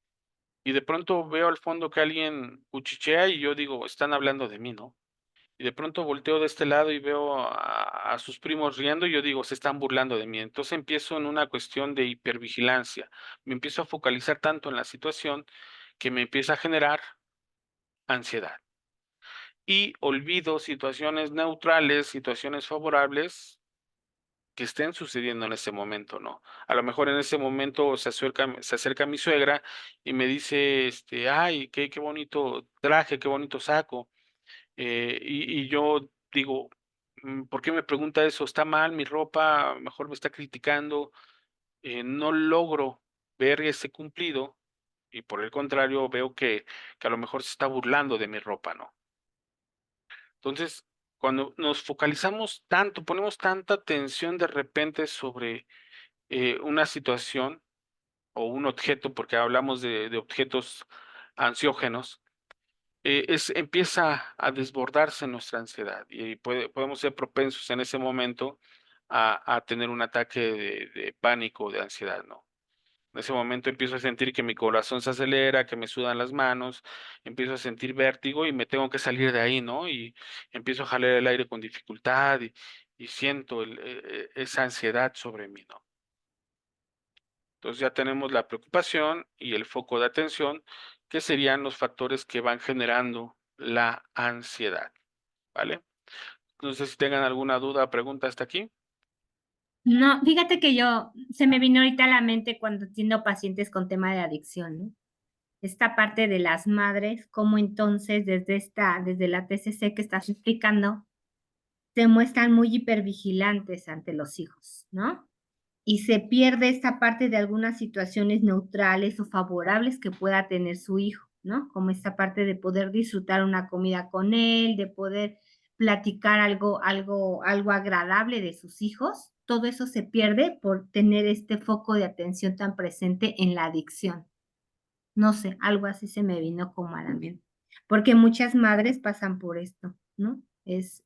Y de pronto veo al fondo que alguien cuchichea y yo digo, están hablando de mí, ¿no? Y de pronto volteo de este lado y veo a sus primos riendo y yo digo, se están burlando de mí. Entonces empiezo en una cuestión de hipervigilancia. Me empiezo a focalizar tanto en la situación que me empieza a generar ansiedad. Y olvido situaciones neutrales, situaciones favorables que estén sucediendo en ese momento, ¿no? A lo mejor en ese momento se acerca mi suegra y me dice, ay, qué bonito traje, qué bonito saco. Y yo digo, ¿por qué me pregunta eso? ¿Está mal mi ropa? A lo mejor me está criticando. No logro ver ese cumplido y por el contrario veo que a lo mejor se está burlando de mi ropa, ¿no? Entonces, cuando nos focalizamos tanto, ponemos tanta atención de repente sobre una situación o un objeto, porque hablamos de objetos ansiógenos, empieza a desbordarse nuestra ansiedad y podemos ser propensos en ese momento a tener un ataque de pánico, de ansiedad, ¿no? En ese momento empiezo a sentir que mi corazón se acelera, que me sudan las manos, empiezo a sentir vértigo y me tengo que salir de ahí, ¿no? Y empiezo a jalar el aire con dificultad y siento esa ansiedad sobre mí, ¿no? Entonces ya tenemos la preocupación y el foco de atención, que serían los factores que van generando la ansiedad, ¿vale? No sé si tengan alguna duda o pregunta hasta aquí. No, fíjate que se me vino ahorita a la mente cuando atiendo pacientes con tema de adicción, ¿no? Esta parte de las madres, cómo entonces desde la TCC que estás explicando, se muestran muy hipervigilantes ante los hijos, ¿no? Y se pierde esta parte de algunas situaciones neutrales o favorables que pueda tener su hijo, ¿no? Como esta parte de poder disfrutar una comida con él, de poder platicar algo agradable de sus hijos. Todo eso se pierde por tener este foco de atención tan presente en la adicción. No sé, algo así se me vino como a la mente. Porque muchas madres pasan por esto, ¿no? Es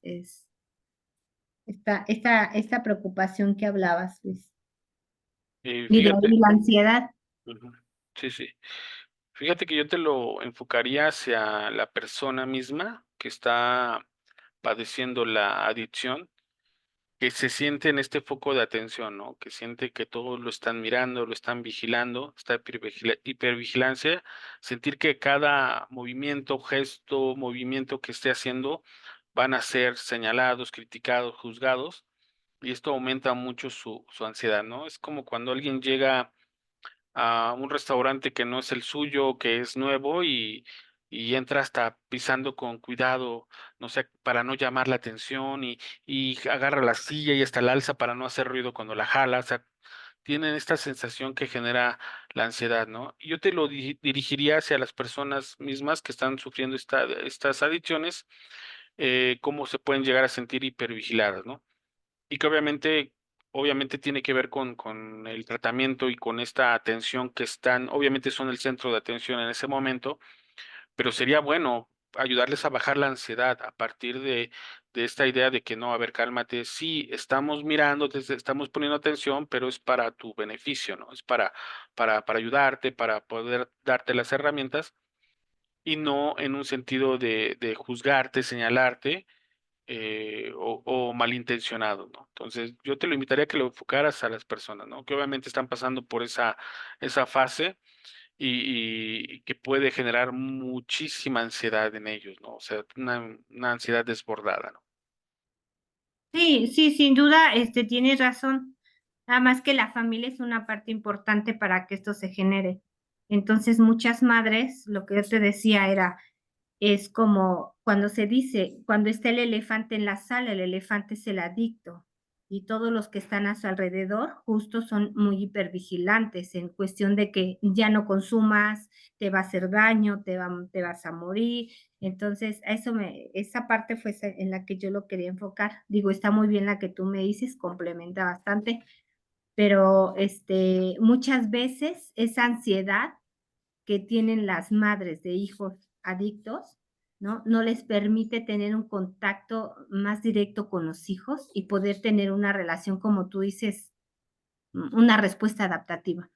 esta preocupación que hablabas, Luis. Y de Fíjate, ahí la ansiedad. ujú, sí, sí. Fíjate que yo te lo enfocaría hacia la persona misma que está padeciendo la adicción, que se siente en este foco de atención, ¿no? Que siente que todos lo están mirando, lo están vigilando, esta hipervigilancia, sentir que cada movimiento, gesto, movimiento que esté haciendo van a ser señalados, criticados, juzgados, y esto aumenta mucho su ansiedad, ¿no? Es como cuando alguien llega a un restaurante que no es el suyo, que es nuevo y entra hasta pisando con cuidado, no sé, para no llamar la atención y agarra la silla y hasta la alza para no hacer ruido cuando la jala, o sea, tienen esta sensación que genera la ansiedad, ¿no? Y yo te lo dirigiría hacia las personas mismas que están sufriendo estas adicciones, cómo se pueden llegar a sentir hipervigiladas, ¿no? Y que obviamente tiene que ver con el tratamiento y con esta atención que obviamente son el centro de atención en ese momento, pero sería bueno ayudarles a bajar la ansiedad a partir de esta idea de que no, a ver, cálmate, sí, estamos mirando, estamos poniendo atención, pero es para tu beneficio, ¿no? Es para ayudarte, para poder darte las herramientas y no en un sentido de juzgarte, señalarte o malintencionado, ¿no? Entonces, yo te lo invitaría a que lo enfocaras a las personas, ¿no? Que obviamente están pasando por esa fase y que puede generar muchísima ansiedad en ellos, ¿no? O sea, una ansiedad desbordada, ¿no? Sí, sí, sin duda, tienes razón. Además que la familia es una parte importante para que esto se genere. Entonces, muchas madres, lo que yo te decía era, es como cuando se dice, cuando está el elefante en la sala, el elefante es el adicto y todos los que están a su alrededor justo son muy hipervigilantes en cuestión de que ya no consumas, te va a hacer daño, te vas a morir. Entonces, esa parte fue en la que yo lo quería enfocar. Digo, está muy bien la que tú me dices, complementa bastante, pero muchas veces esa ansiedad que tienen las madres de hijos adictos, ¿no? No les permite tener un contacto más directo con los hijos y poder tener una relación, como tú dices, una respuesta adaptativa.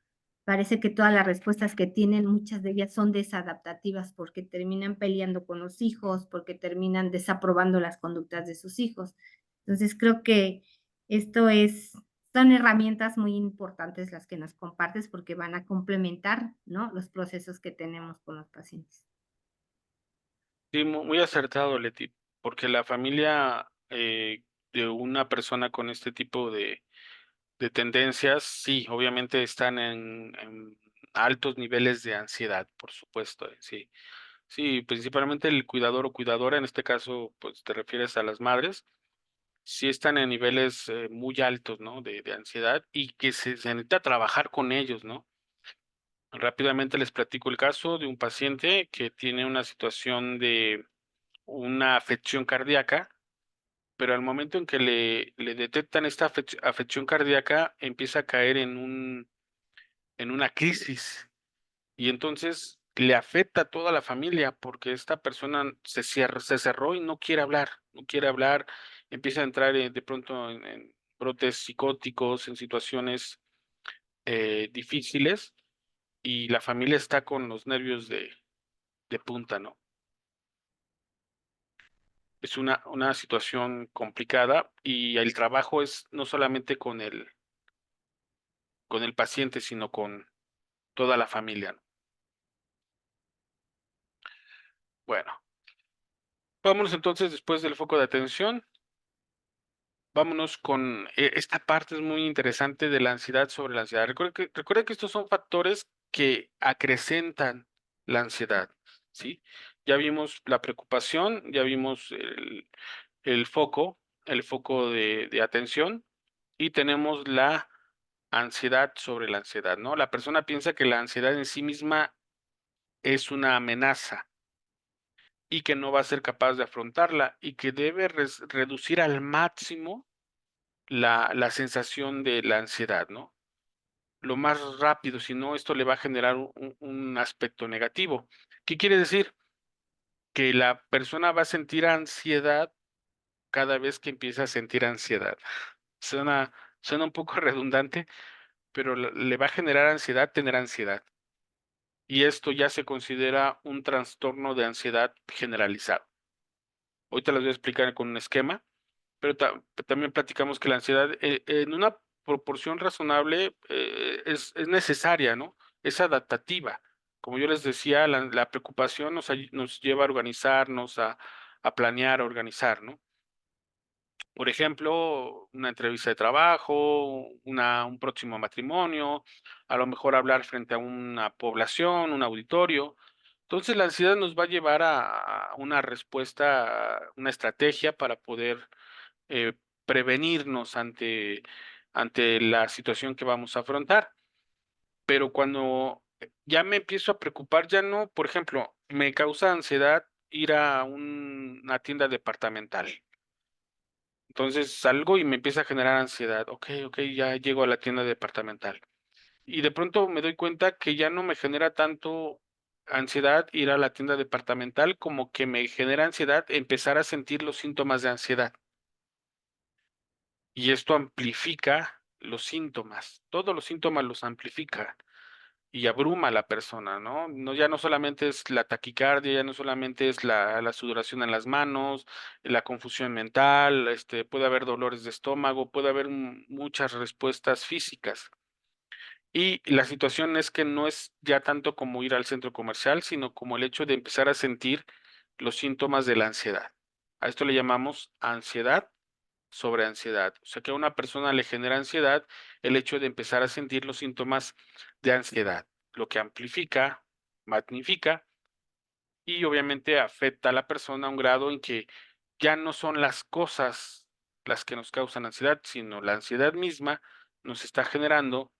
Parece que todas las respuestas que tienen, muchas de ellas son desadaptativas porque terminan peleando con los hijos, porque terminan desaprobando las conductas de sus hijos. Entonces, creo que esto es son herramientas muy importantes las que nos compartes porque van a complementar, ¿no?, los procesos que tenemos con los pacientes. Sí, muy acertado, Leti, porque la familia de una persona con este tipo de tendencias, sí, obviamente están en altos niveles de ansiedad, por supuesto, sí. Sí, principalmente el cuidador o cuidadora, en este caso, pues te refieres a las madres, sí están en niveles muy altos, ¿no? De ansiedad y que se necesita trabajar con ellos, ¿no? Rápidamente les platico el caso de un paciente que tiene una situación de una afección cardíaca, pero al momento en que le detectan esta afección cardíaca, empieza a caer en una crisis y entonces le afecta a toda la familia porque esta persona se cerró y no quiere hablar, no quiere hablar, empieza a entrar de pronto en brotes psicóticos, en situaciones difíciles y la familia está con los nervios de punta, ¿no? Es una situación complicada y el trabajo es no solamente con el paciente, sino con toda la familia, ¿no? Bueno, vámonos entonces después del foco de atención. Vámonos con esta parte es muy interesante de la ansiedad sobre la ansiedad. Recuerda que estos son factores que acrecentan la ansiedad, ¿sí? Ya vimos la preocupación, ya vimos el foco, el foco de atención y tenemos la ansiedad sobre la ansiedad, ¿no? La persona piensa que la ansiedad en sí misma es una amenaza y que no va a ser capaz de afrontarla y que debe reducir al máximo la sensación de la ansiedad, ¿no? Lo más rápido, si no, esto le va a generar un aspecto negativo. ¿Qué quiere decir? Que la persona va a sentir ansiedad cada vez que empieza a sentir ansiedad. Suena, suena un poco redundante, pero le va a generar ansiedad tener ansiedad. Y esto ya se considera un trastorno de ansiedad generalizado. Hoy te las voy a explicar con un esquema, pero también platicamos que la ansiedad en una proporción razonable es necesaria, ¿no? Es adaptativa. Como yo les decía, la preocupación nos lleva a organizarnos, a planear, a organizar, ¿no? Por ejemplo, una entrevista de trabajo, un próximo matrimonio, a lo mejor hablar frente a una población, un auditorio. Entonces, la ansiedad nos va a llevar a una respuesta, una estrategia para poder eh, prevenirnos ante la situación que vamos a afrontar. Pero cuando ya me empiezo a preocupar, ya no, por ejemplo, me causa ansiedad ir a una tienda departamental. Entonces salgo y me empieza a generar ansiedad. Ok, ok, ya llego a la tienda departamental. Y de pronto me doy cuenta que ya no me genera tanto ansiedad, ir a la tienda departamental, como que me genera ansiedad empezar a sentir los síntomas de ansiedad. Y esto amplifica los síntomas, todos los síntomas los amplifica y abruma a la persona, ¿no? Ya no solamente es la taquicardia, ya no solamente es la sudoración en las manos, la confusión mental, puede haber dolores de estómago, puede haber muchas respuestas físicas. Y la situación es que no es ya tanto como ir al centro comercial, sino como el hecho de empezar a sentir los síntomas de la ansiedad. A esto le llamamos ansiedad sobre ansiedad. O sea que a una persona le genera ansiedad el hecho de empezar a sentir los síntomas de ansiedad, lo que amplifica, magnifica y obviamente afecta a la persona a un grado en que ya no son las cosas las que nos causan ansiedad, sino la ansiedad misma nos está generando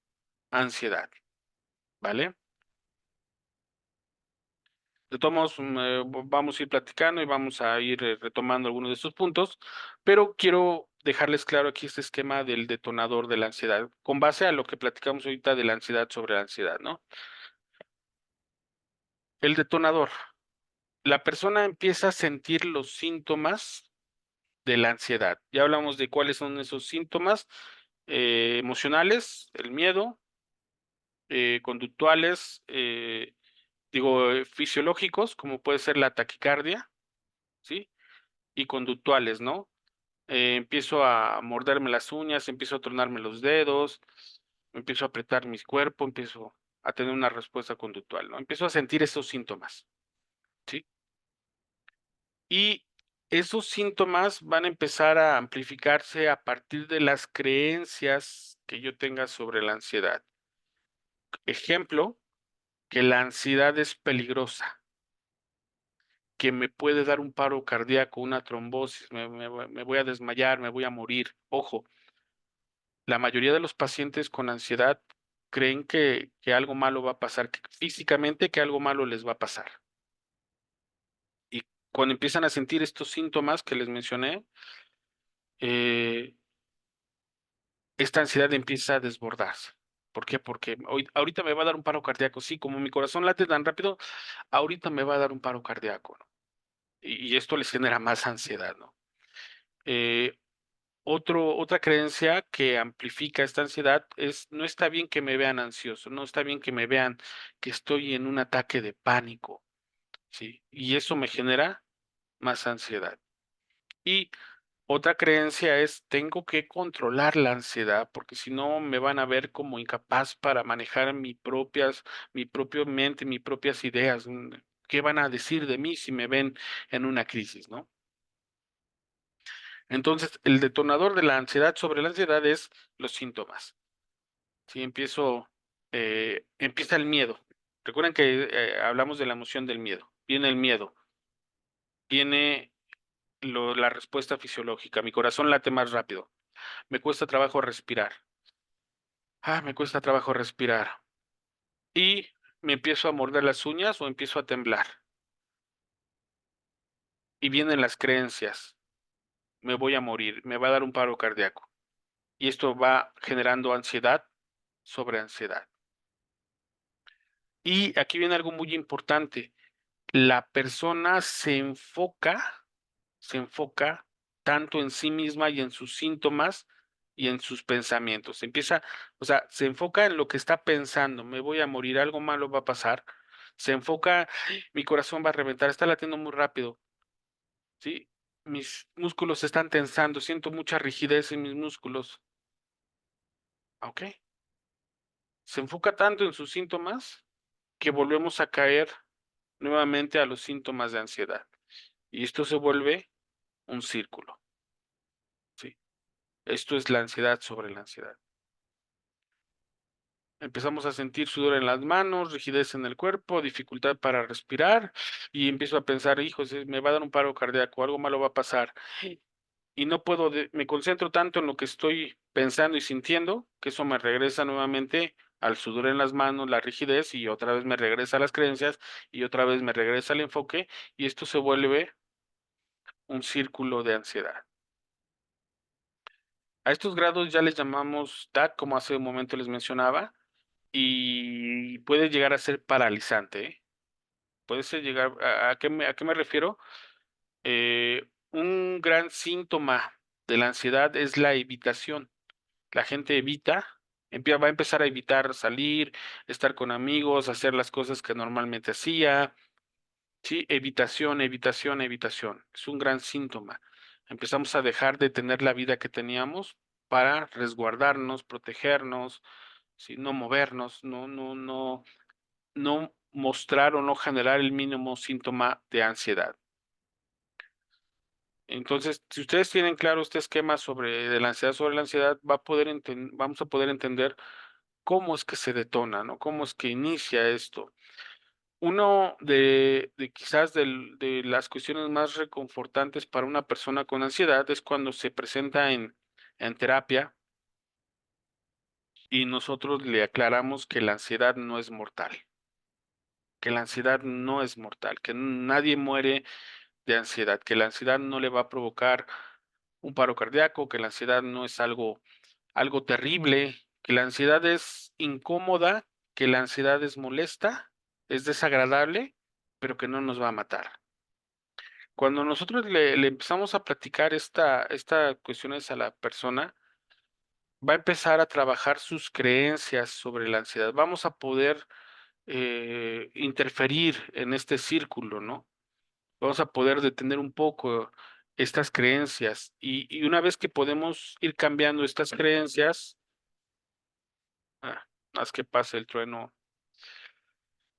ansiedad, ¿vale? De todos modos, vamos a ir platicando y vamos a ir retomando algunos de estos puntos, pero quiero dejarles claro aquí este esquema del detonador de la ansiedad, con base a lo que platicamos ahorita de la ansiedad sobre la ansiedad, ¿no? El detonador. La persona empieza a sentir los síntomas de la ansiedad. Ya hablamos de cuáles son esos síntomas emocionales, el miedo, conductuales, fisiológicos, como puede ser la taquicardia, ¿sí? Y conductuales, ¿no? Empiezo a morderme las uñas, empiezo a tronarme los dedos, empiezo a apretar mi cuerpo, empiezo a tener una respuesta conductual, ¿no? Empiezo a sentir esos síntomas, ¿sí? Y esos síntomas van a empezar a amplificarse a partir de las creencias que yo tenga sobre la ansiedad. Ejemplo, que la ansiedad es peligrosa, que me puede dar un paro cardíaco, una trombosis, me voy a desmayar, me voy a morir. Ojo, la mayoría de los pacientes con ansiedad creen que algo malo va a pasar, que físicamente que algo malo les va a pasar. Y cuando empiezan a sentir estos síntomas que les mencioné, eh, esta ansiedad empieza a desbordarse. ¿Por qué? Porque ahorita me va a dar un paro cardíaco. Sí, como mi corazón late tan rápido, ahorita me va a dar un paro cardíaco, ¿no? Y esto les genera más ansiedad, ¿no? Eh, otra creencia que amplifica esta ansiedad es, no está bien que me vean ansioso, no está bien que me vean que estoy en un ataque de pánico, ¿sí? Y eso me genera más ansiedad. Y otra creencia es, tengo que controlar la ansiedad, porque si no me van a ver como incapaz para manejar mi propia mente, mis propias ideas. ¿Qué van a decir de mí si me ven en una crisis, no? Entonces, el detonador de la ansiedad sobre la ansiedad es los síntomas. Si empieza el miedo. Recuerden que hablamos de la emoción del miedo. Viene el miedo, viene la respuesta fisiológica. Mi corazón late más rápido. Me cuesta trabajo respirar. Me cuesta trabajo respirar. Y me empiezo a morder las uñas o empiezo a temblar. Y vienen las creencias. Me voy a morir, me va a dar un paro cardíaco. Y esto va generando ansiedad sobre ansiedad. Y aquí viene algo muy importante. La persona se enfoca tanto en sí misma y en sus síntomas y en sus pensamientos. O sea, se enfoca en lo que está pensando, me voy a morir, algo malo va a pasar. Se enfoca, mi corazón va a reventar, está latiendo muy rápido, ¿sí? Mis músculos se están tensando, siento mucha rigidez en mis músculos. ¿Ok? Se enfoca tanto en sus síntomas que volvemos a caer nuevamente a los síntomas de ansiedad. Y esto se vuelve un círculo, ¿sí? Esto es la ansiedad sobre la ansiedad. Empezamos a sentir sudor en las manos, rigidez en el cuerpo, dificultad para respirar y empiezo a pensar, hijos, me va a dar un paro cardíaco, algo malo va a pasar. Y no puedo, me concentro tanto en lo que estoy pensando y sintiendo que eso me regresa nuevamente al sudor en las manos, la rigidez y otra vez me regresa a las creencias y otra vez me regresa al enfoque y esto se vuelve un círculo de ansiedad. A estos grados ya les llamamos TAC, como hace un momento les mencionaba, y puede llegar a ser paralizante, ¿eh? Puede ser llegar ¿a qué me refiero? Un gran síntoma de la ansiedad es la evitación. La gente evita, va a empezar a evitar salir, estar con amigos, hacer las cosas que normalmente hacía. Sí, evitación, evitación, evitación. Es un gran síntoma. Empezamos a dejar de tener la vida que teníamos para resguardarnos, protegernos, sí, no movernos, no mostrar o no generar el mínimo síntoma de ansiedad. Entonces, si ustedes tienen claro este esquema de la ansiedad sobre la ansiedad, vamos a poder entender cómo es que se detona, ¿no? Cómo es que inicia esto. Uno de quizás de las cuestiones más reconfortantes para una persona con ansiedad es cuando se presenta en terapia y nosotros le aclaramos que la ansiedad no es mortal, que la ansiedad no es mortal, que nadie muere de ansiedad, que la ansiedad no le va a provocar un paro cardíaco, que la ansiedad no es algo terrible, que la ansiedad es incómoda, que la ansiedad es molesta, es desagradable, pero que no nos va a matar. Cuando nosotros le empezamos a platicar esta cuestiones a la persona, va a empezar a trabajar sus creencias sobre la ansiedad. Vamos a poder interferir en este círculo, ¿no? Vamos a poder detener un poco estas creencias y una vez que podemos ir cambiando estas creencias, haz que pase el trueno.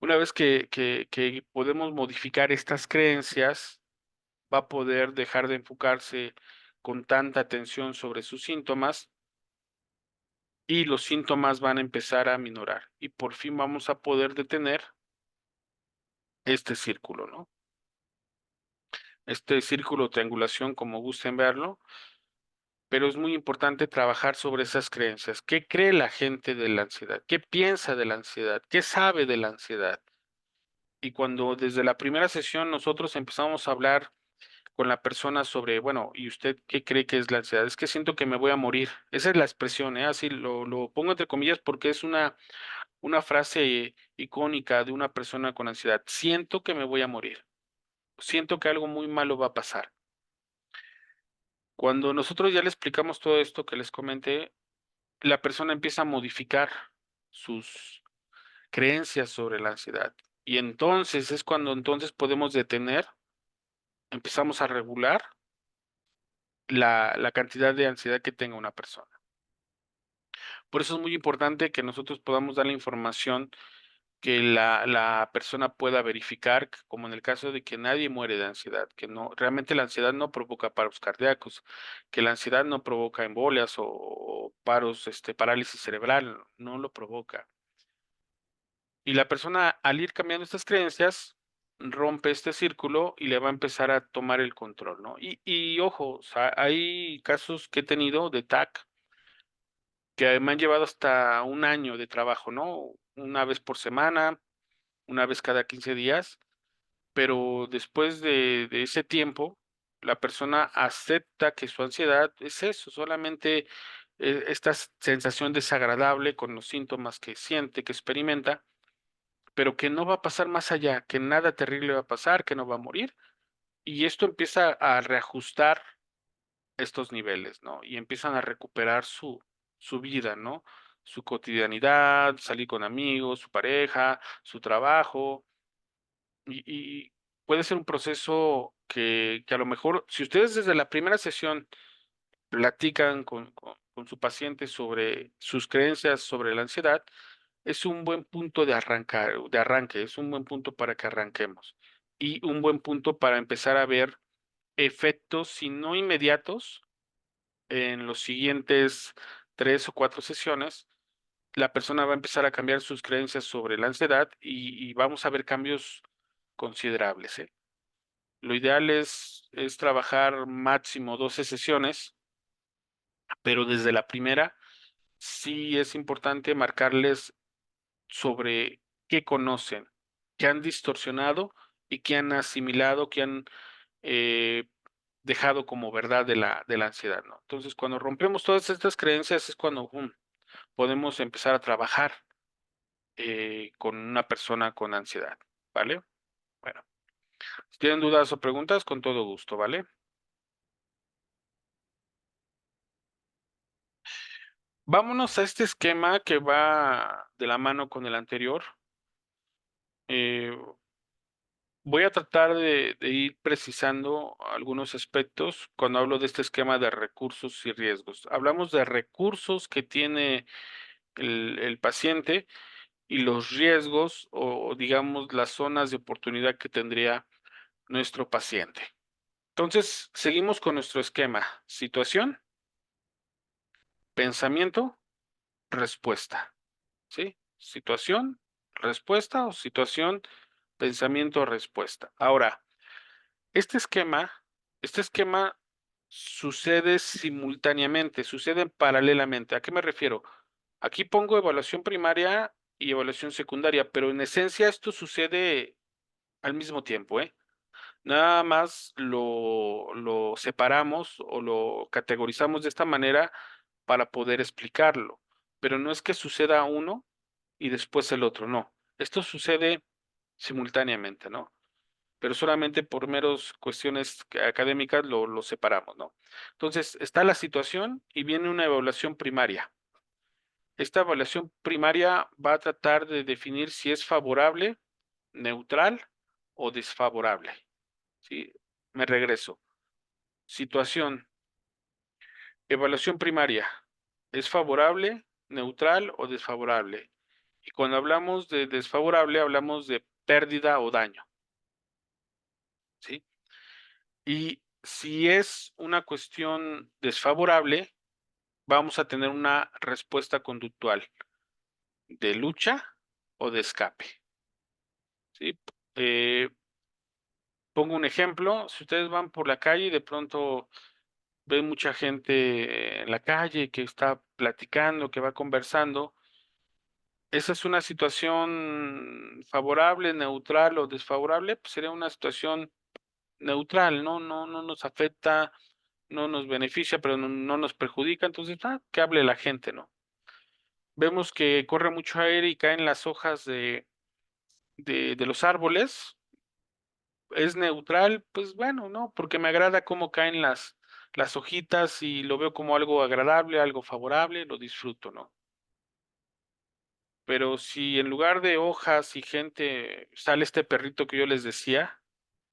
Una vez que podemos modificar estas creencias, va a poder dejar de enfocarse con tanta atención sobre sus síntomas y los síntomas van a empezar a minorar y por fin vamos a poder detener este círculo, ¿no? Este círculo de triangulación, como gusten verlo, pero es muy importante trabajar sobre esas creencias. ¿Qué cree la gente de la ansiedad? ¿Qué piensa de la ansiedad? ¿Qué sabe de la ansiedad? Y cuando desde la primera sesión nosotros empezamos a hablar con la persona sobre, bueno, ¿y usted qué cree que es la ansiedad? Es que siento que me voy a morir. Esa es la expresión, ¿eh? Así lo pongo entre comillas porque es una frase icónica de una persona con ansiedad. Siento que me voy a morir. Siento que algo muy malo va a pasar. Cuando nosotros ya le explicamos todo esto que les comenté, la persona empieza a modificar sus creencias sobre la ansiedad. Y entonces es cuando entonces podemos detener, empezamos a regular la cantidad de ansiedad que tenga una persona. Por eso es muy importante que nosotros podamos dar la información que la persona pueda verificar, como en el caso de que nadie muere de ansiedad, que no, realmente la ansiedad no provoca paros cardíacos, que la ansiedad no provoca embolias o paros, parálisis cerebral, no lo provoca. Y la persona, al ir cambiando estas creencias, rompe este círculo y le va a empezar a tomar el control, ¿no? Y ojo, o sea, hay casos que he tenido de TAC que me han llevado hasta un año de trabajo, ¿no? Una vez por semana, una vez cada 15 días, pero después de ese tiempo, la persona acepta que su ansiedad es eso, solamente esta sensación desagradable con los síntomas que siente, que experimenta, pero que no va a pasar más allá, que nada terrible va a pasar, que no va a morir, y esto empieza a reajustar estos niveles, ¿no? Y empiezan a recuperar su vida, ¿no? Su cotidianidad, salir con amigos, su pareja, su trabajo, y puede ser un proceso que a lo mejor, si ustedes desde la primera sesión platican con su paciente sobre sus creencias sobre la ansiedad, es un buen punto de arranque, es un buen punto para que arranquemos. Y un buen punto para empezar a ver efectos, si no inmediatos, en los siguientes 3 o 4 sesiones, la persona va a empezar a cambiar sus creencias sobre la ansiedad y vamos a ver cambios considerables, ¿eh? Lo ideal es trabajar máximo 12 sesiones, pero desde la primera sí es importante marcarles sobre qué conocen, qué han distorsionado y qué han asimilado, qué han eh, dejado como verdad de la ansiedad, ¿no? Entonces, cuando rompemos todas estas creencias es cuando podemos empezar a trabajar con una persona con ansiedad, ¿vale? Bueno, si tienen dudas o preguntas, con todo gusto, ¿vale? Vámonos a este esquema que va de la mano con el anterior. Eh, Voy a tratar de ir precisando algunos aspectos cuando hablo de este esquema de recursos y riesgos. Hablamos de recursos que tiene el paciente y los riesgos o digamos las zonas de oportunidad que tendría nuestro paciente. Entonces, seguimos con nuestro esquema. Situación, pensamiento, respuesta. ¿Sí? Situación, respuesta o situación, pensamiento, respuesta. Ahora, Este esquema, este esquema sucede simultáneamente, sucede paralelamente. ¿A qué me refiero? Aquí pongo evaluación primaria y evaluación secundaria, pero en esencia esto sucede al mismo tiempo, ¿eh? Nada más lo separamos o lo categorizamos de esta manera para poder explicarlo, pero no es que suceda uno y después el otro, no. Esto sucede simultáneamente, ¿no? Pero solamente por meros cuestiones académicas lo separamos, ¿no? Entonces, está la situación y viene una evaluación primaria. Esta evaluación primaria va a tratar de definir si es favorable, neutral o desfavorable, ¿sí? Me regreso. Situación, evaluación primaria, ¿es favorable, neutral o desfavorable? Y cuando hablamos de desfavorable, hablamos de pérdida o daño, ¿sí? Y si es una cuestión desfavorable, vamos a tener una respuesta conductual de lucha o de escape, ¿sí? Pongo un ejemplo, si ustedes van por la calle y de pronto ven mucha gente en la calle que está platicando, que va conversando, esa es una situación favorable, neutral o desfavorable, pues sería una situación neutral, no nos afecta, no nos beneficia, pero no nos perjudica, entonces, que hable la gente, ¿no? Vemos que corre mucho aire y caen las hojas de los árboles, es neutral, pues bueno, ¿no? Porque me agrada cómo caen las hojitas y lo veo como algo agradable, algo favorable, lo disfruto, ¿no? Pero si en lugar de hojas y gente sale este perrito que yo les decía,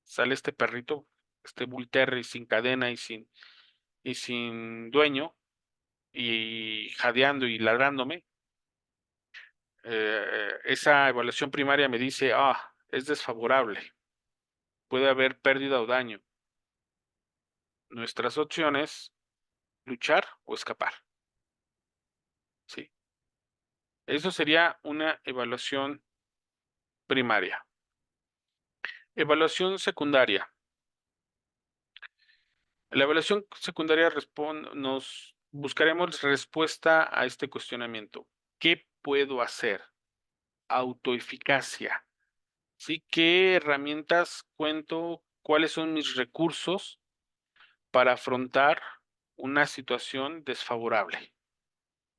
sale este perrito, este Bull Terrier sin cadena y sin dueño, y jadeando y ladrándome, esa evaluación primaria me dice, es desfavorable, puede haber pérdida o daño. Nuestras opciones, luchar o escapar. Sí, eso sería una evaluación primaria. Evaluación secundaria. La evaluación secundaria nos buscaremos respuesta a este cuestionamiento. ¿Qué puedo hacer? Autoeficacia. ¿Sí? ¿Qué herramientas cuento? ¿Cuáles son mis recursos para afrontar una situación desfavorable?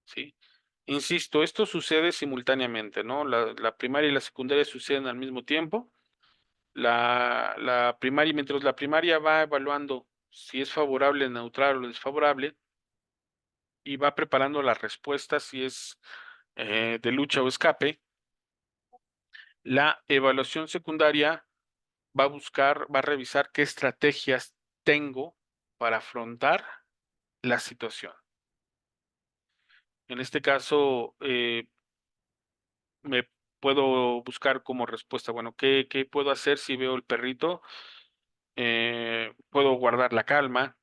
¿Sí? Insisto, esto sucede simultáneamente, ¿no? La primaria y la secundaria suceden al mismo tiempo. La primaria, mientras la primaria va evaluando si es favorable, neutral o desfavorable, y va preparando las respuestas si es de lucha o escape, la evaluación secundaria va a revisar qué estrategias tengo para afrontar la situación. En este caso, me puedo buscar como respuesta, bueno, ¿qué puedo hacer si veo el perrito? Puedo guardar la calma,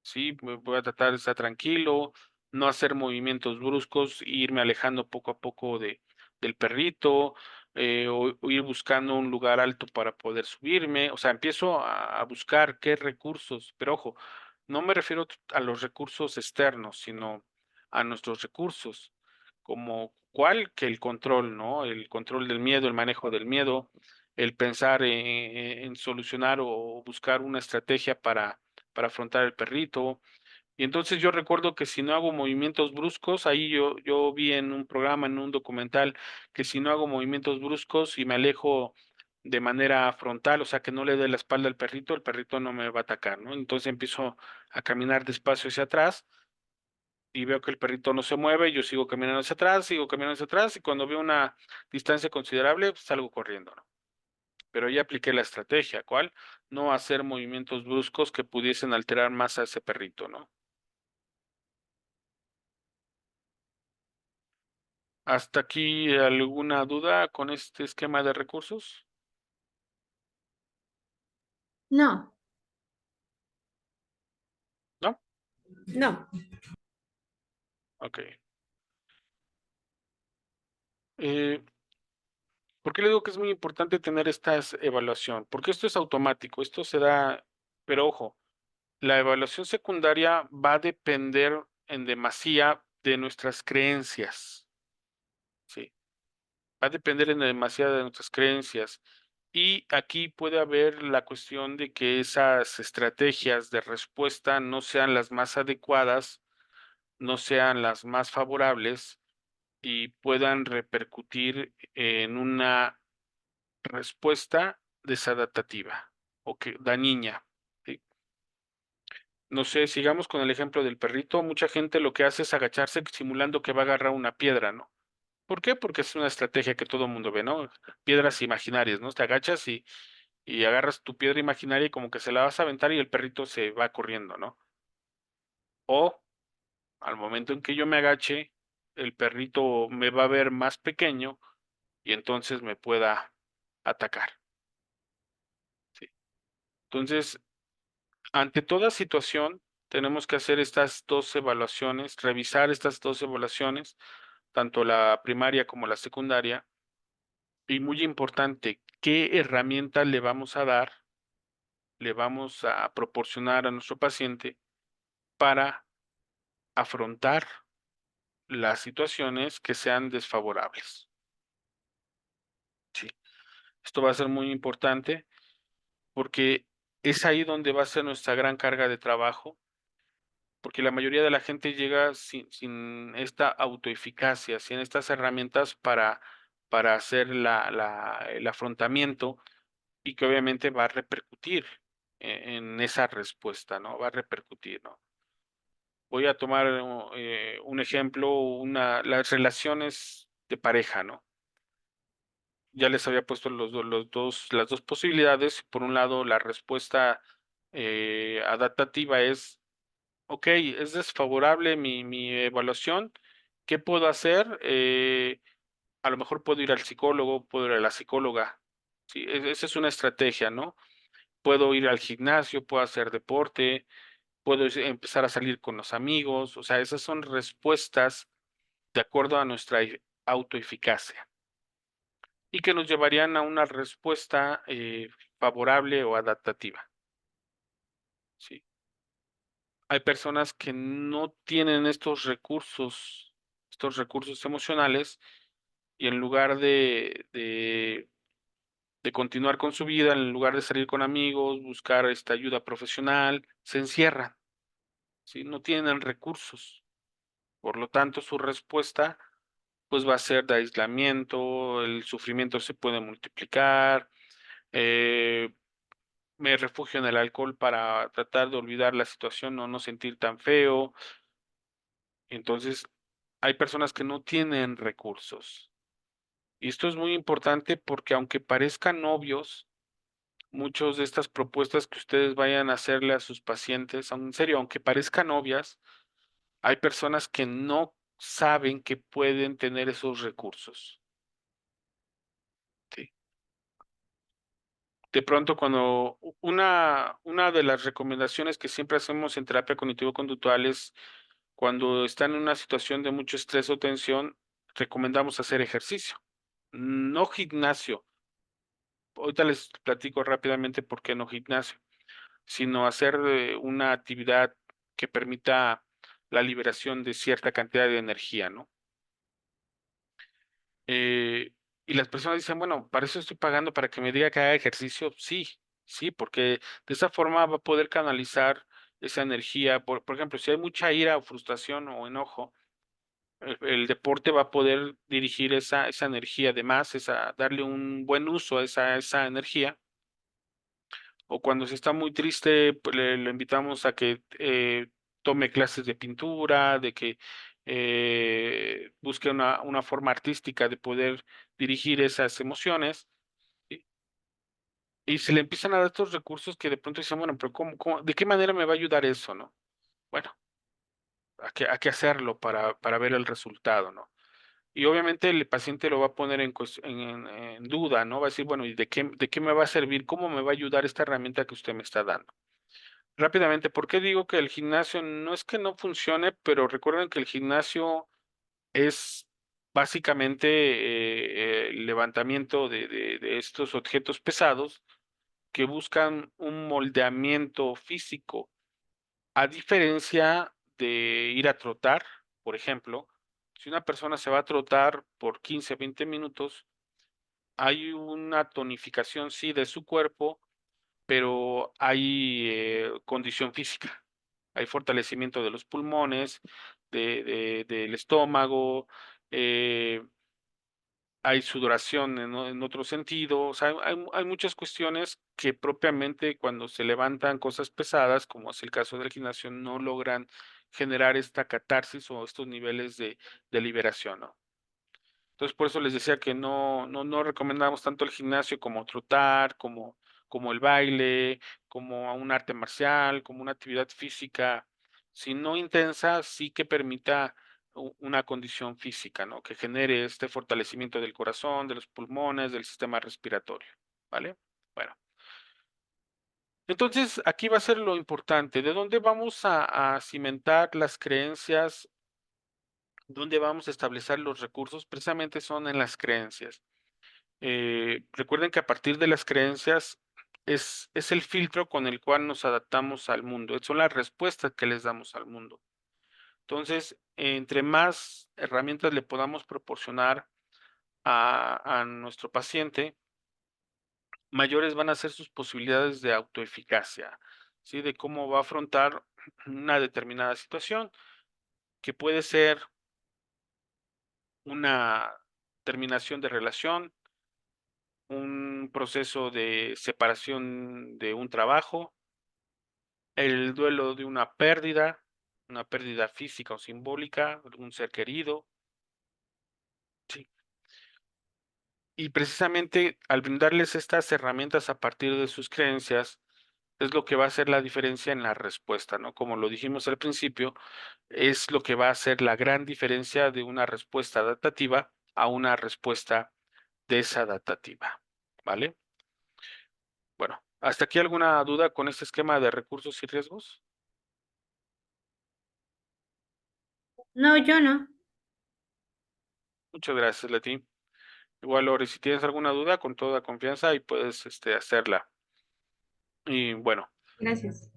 ¿sí? Voy a tratar de estar tranquilo, no hacer movimientos bruscos, irme alejando poco a poco del perrito, o ir buscando un lugar alto para poder subirme. O sea, empiezo a buscar qué recursos, pero ojo, no me refiero a los recursos externos, sino a nuestros recursos, como cuál que el control, ¿no? El control del miedo, el manejo del miedo, el pensar en solucionar o buscar una estrategia para afrontar el perrito. Y entonces yo recuerdo que si no hago movimientos bruscos, ahí yo vi en un programa, en un documental, que si no hago movimientos bruscos y me alejo de manera frontal, o sea, que no le dé la espalda al perrito, el perrito no me va a atacar, ¿no? Entonces empiezo a caminar despacio hacia atrás y veo que el perrito no se mueve, yo sigo caminando hacia atrás, sigo caminando hacia atrás y cuando veo una distancia considerable, pues, salgo corriendo, ¿no? Pero ya apliqué la estrategia, ¿cuál? No hacer movimientos bruscos que pudiesen alterar más a ese perrito, ¿no? ¿Hasta aquí alguna duda con este esquema de recursos? No, ¿No? no. Ok. Eh, ¿Por qué le digo que es muy importante tener esta evaluación? Porque esto es automático, esto se da, pero ojo, la evaluación secundaria va a depender en demasía de nuestras creencias, ¿sí? Va a depender en demasía de nuestras creencias. Y aquí puede haber la cuestión de que esas estrategias de respuesta no sean las más adecuadas, no sean las más favorables y puedan repercutir en una respuesta desadaptativa o que dañina. ¿Sí? No sé, sigamos con el ejemplo del perrito. Mucha gente lo que hace es agacharse simulando que va a agarrar una piedra, ¿no? ¿Por qué? Porque es una estrategia que todo el mundo ve, ¿no? Piedras imaginarias, ¿no? Te agachas y agarras tu piedra imaginaria y como que se la vas a aventar y el perrito se va corriendo, ¿no? O al momento en que yo me agache, el perrito me va a ver más pequeño y entonces me pueda atacar, ¿sí? Entonces, ante toda situación, tenemos que hacer estas dos evaluaciones, revisar estas dos evaluaciones, tanto la primaria como la secundaria, y muy importante, ¿qué herramientas le vamos a dar, le vamos a proporcionar a nuestro paciente para afrontar las situaciones que sean desfavorables? Sí, esto va a ser muy importante porque es ahí donde va a ser nuestra gran carga de trabajo porque la mayoría de la gente llega sin esta autoeficacia, sin estas herramientas para hacer el afrontamiento y que obviamente va a repercutir en esa respuesta, ¿no? Va a repercutir, ¿no? Voy a tomar un ejemplo, las relaciones de pareja, ¿no? Ya les había puesto las dos posibilidades. Por un lado, la respuesta adaptativa es ok, es desfavorable mi evaluación. ¿Qué puedo hacer? A lo mejor puedo ir al psicólogo, puedo ir a la psicóloga. Sí, esa es una estrategia, ¿no? Puedo ir al gimnasio, puedo hacer deporte, puedo empezar a salir con los amigos. O sea, esas son respuestas de acuerdo a nuestra autoeficacia y que nos llevarían a una respuesta favorable o adaptativa. Sí. Hay personas que no tienen estos recursos emocionales, y en lugar de continuar con su vida, en lugar de salir con amigos, buscar esta ayuda profesional, se encierran, ¿sí? No tienen recursos. Por lo tanto, su respuesta, pues, va a ser de aislamiento, el sufrimiento se puede multiplicar, eh, me refugio en el alcohol para tratar de olvidar la situación o no sentir tan feo. Entonces, hay personas que no tienen recursos. Y esto es muy importante porque aunque parezcan obvios, muchas de estas propuestas que ustedes vayan a hacerle a sus pacientes, en serio, aunque parezcan obvias, hay personas que no saben que pueden tener esos recursos. ¿Sí? De pronto, cuando una de las recomendaciones que siempre hacemos en terapia cognitivo-conductual es cuando están en una situación de mucho estrés o tensión, recomendamos hacer ejercicio, no gimnasio. Ahorita les platico rápidamente por qué no gimnasio, sino hacer una actividad que permita la liberación de cierta cantidad de energía, ¿no? Eh, y las personas dicen, bueno, para eso estoy pagando para que me diga que haga ejercicio. Sí, sí, porque de esa forma va a poder canalizar esa energía. Por ejemplo, si hay mucha ira o frustración o enojo, El deporte va a poder dirigir esa energía de más, darle un buen uso a esa energía. O cuando se está muy triste, pues le invitamos a que tome clases de pintura, de que busque una forma artística de poder dirigir esas emociones. Y, y se le empiezan a dar estos recursos que de pronto dicen, bueno, pero de qué manera me va a ayudar eso, ¿no? Bueno, hay que hacerlo para ver el resultado, ¿no? Y obviamente el paciente lo va a poner en duda, ¿no? Va a decir, bueno, ¿y de qué me va a servir? ¿Cómo me va a ayudar esta herramienta que usted me está dando? Rápidamente, ¿por qué digo que el gimnasio no es que no funcione, pero recuerden que el gimnasio es básicamente el levantamiento de estos objetos pesados que buscan un moldeamiento físico, a diferencia de ir a trotar, por ejemplo, si una persona se va a trotar por 15, 20 minutos, hay una tonificación, sí, de su cuerpo, pero hay condición física, hay fortalecimiento de los pulmones, del estómago, eh, hay sudoración en otro sentido, o sea, hay muchas cuestiones que propiamente cuando se levantan cosas pesadas, como es el caso del gimnasio, no logran generar esta catarsis o estos niveles de liberación, ¿no? Entonces, por eso les decía que no recomendamos tanto el gimnasio como trotar, como el baile, como un arte marcial, como una actividad física, si no intensa, sí que permita una condición física, ¿no? Que genere este fortalecimiento del corazón, de los pulmones, del sistema respiratorio, ¿vale? Bueno, entonces aquí va a ser lo importante, ¿de dónde vamos a cimentar las creencias? ¿Dónde vamos a establecer los recursos? Precisamente son en las creencias. Recuerden que a partir de las creencias es el filtro con el cual nos adaptamos al mundo, son las respuestas que les damos al mundo. Entonces, entre más herramientas le podamos proporcionar a nuestro paciente, mayores van a ser sus posibilidades de autoeficacia, ¿sí? De cómo va a afrontar una determinada situación, que puede ser una terminación de relación, un proceso de separación de un trabajo, el duelo de una pérdida física o simbólica, de un ser querido, sí. Y precisamente al brindarles estas herramientas a partir de sus creencias, es lo que va a hacer la diferencia en la respuesta, ¿no? Como lo dijimos al principio, es lo que va a hacer la gran diferencia de una respuesta adaptativa a una respuesta desadaptativa, ¿vale? Bueno, ¿hasta aquí alguna duda con este esquema de recursos y riesgos? No, yo no. Muchas gracias, Leti. Igual, Lore, si tienes alguna duda, con toda confianza, ahí puedes hacerla. Y bueno, Gracias.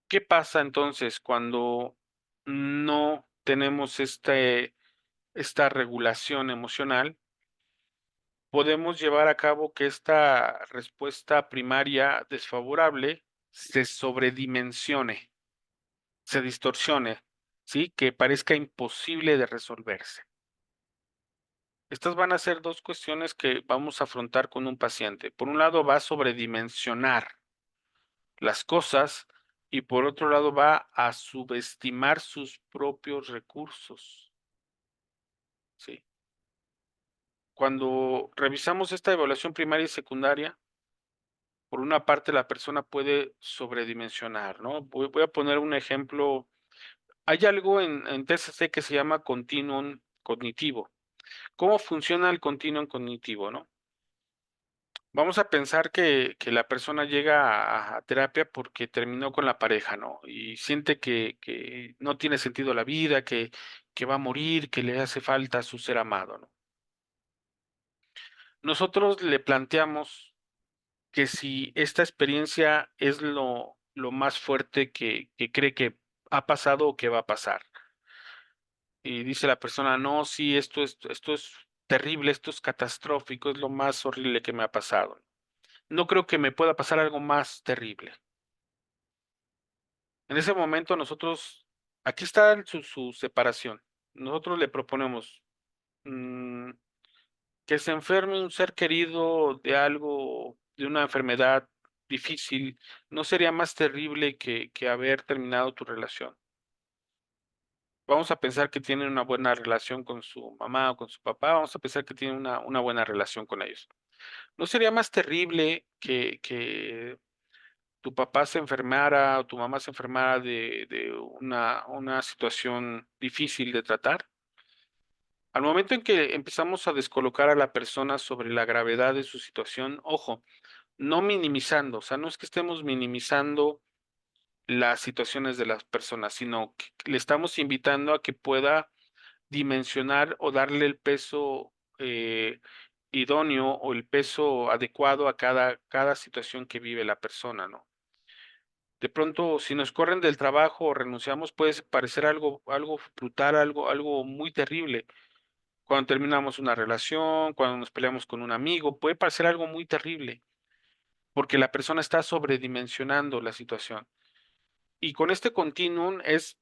¿qué pasa entonces cuando no tenemos esta regulación emocional? Podemos llevar a cabo que esta respuesta primaria desfavorable se sobredimensione, se distorsione, ¿sí? Que parezca imposible de resolverse. Estas van a ser dos cuestiones que vamos a afrontar con un paciente. Por un lado, va a sobredimensionar las cosas y por otro lado va a subestimar sus propios recursos. ¿Sí? Cuando revisamos esta evaluación primaria y secundaria, por una parte la persona puede sobredimensionar, ¿no? Voy a poner un ejemplo. Hay algo en TCC que se llama continuum cognitivo. ¿Cómo funciona el continuum cognitivo, no? Vamos a pensar que la persona llega a terapia porque terminó con la pareja, ¿no? Y siente que no tiene sentido la vida, que va a morir, que le hace falta a su ser amado, ¿no? Nosotros le planteamos que si esta experiencia es lo más fuerte que cree que ha pasado o que va a pasar. Y dice la persona, no, sí, esto es terrible, esto es catastrófico, es lo más horrible que me ha pasado. No creo que me pueda pasar algo más terrible. En ese momento nosotros Aquí está su separación. Nosotros le proponemos, mm, que se enferme un ser querido de algo, de una enfermedad difícil, ¿no sería más terrible que haber terminado tu relación? Vamos a pensar que tienen una buena relación con su mamá o con su papá, vamos a pensar que tienen una buena relación con ellos. ¿No sería más terrible que tu papá se enfermara o tu mamá se enfermara de una situación difícil de tratar? Al momento en que empezamos a descolocar a la persona sobre la gravedad de su situación, ojo, no minimizando, o sea, no es que estemos minimizando las situaciones de las personas, sino que le estamos invitando a que pueda dimensionar o darle el peso idóneo o el peso adecuado a cada situación que vive la persona, ¿no? De pronto, si nos corren del trabajo o renunciamos, puede parecer algo brutal, algo muy terrible. Cuando terminamos una relación, cuando nos peleamos con un amigo, puede parecer algo muy terrible, porque la persona está sobredimensionando la situación. Y con este continuum es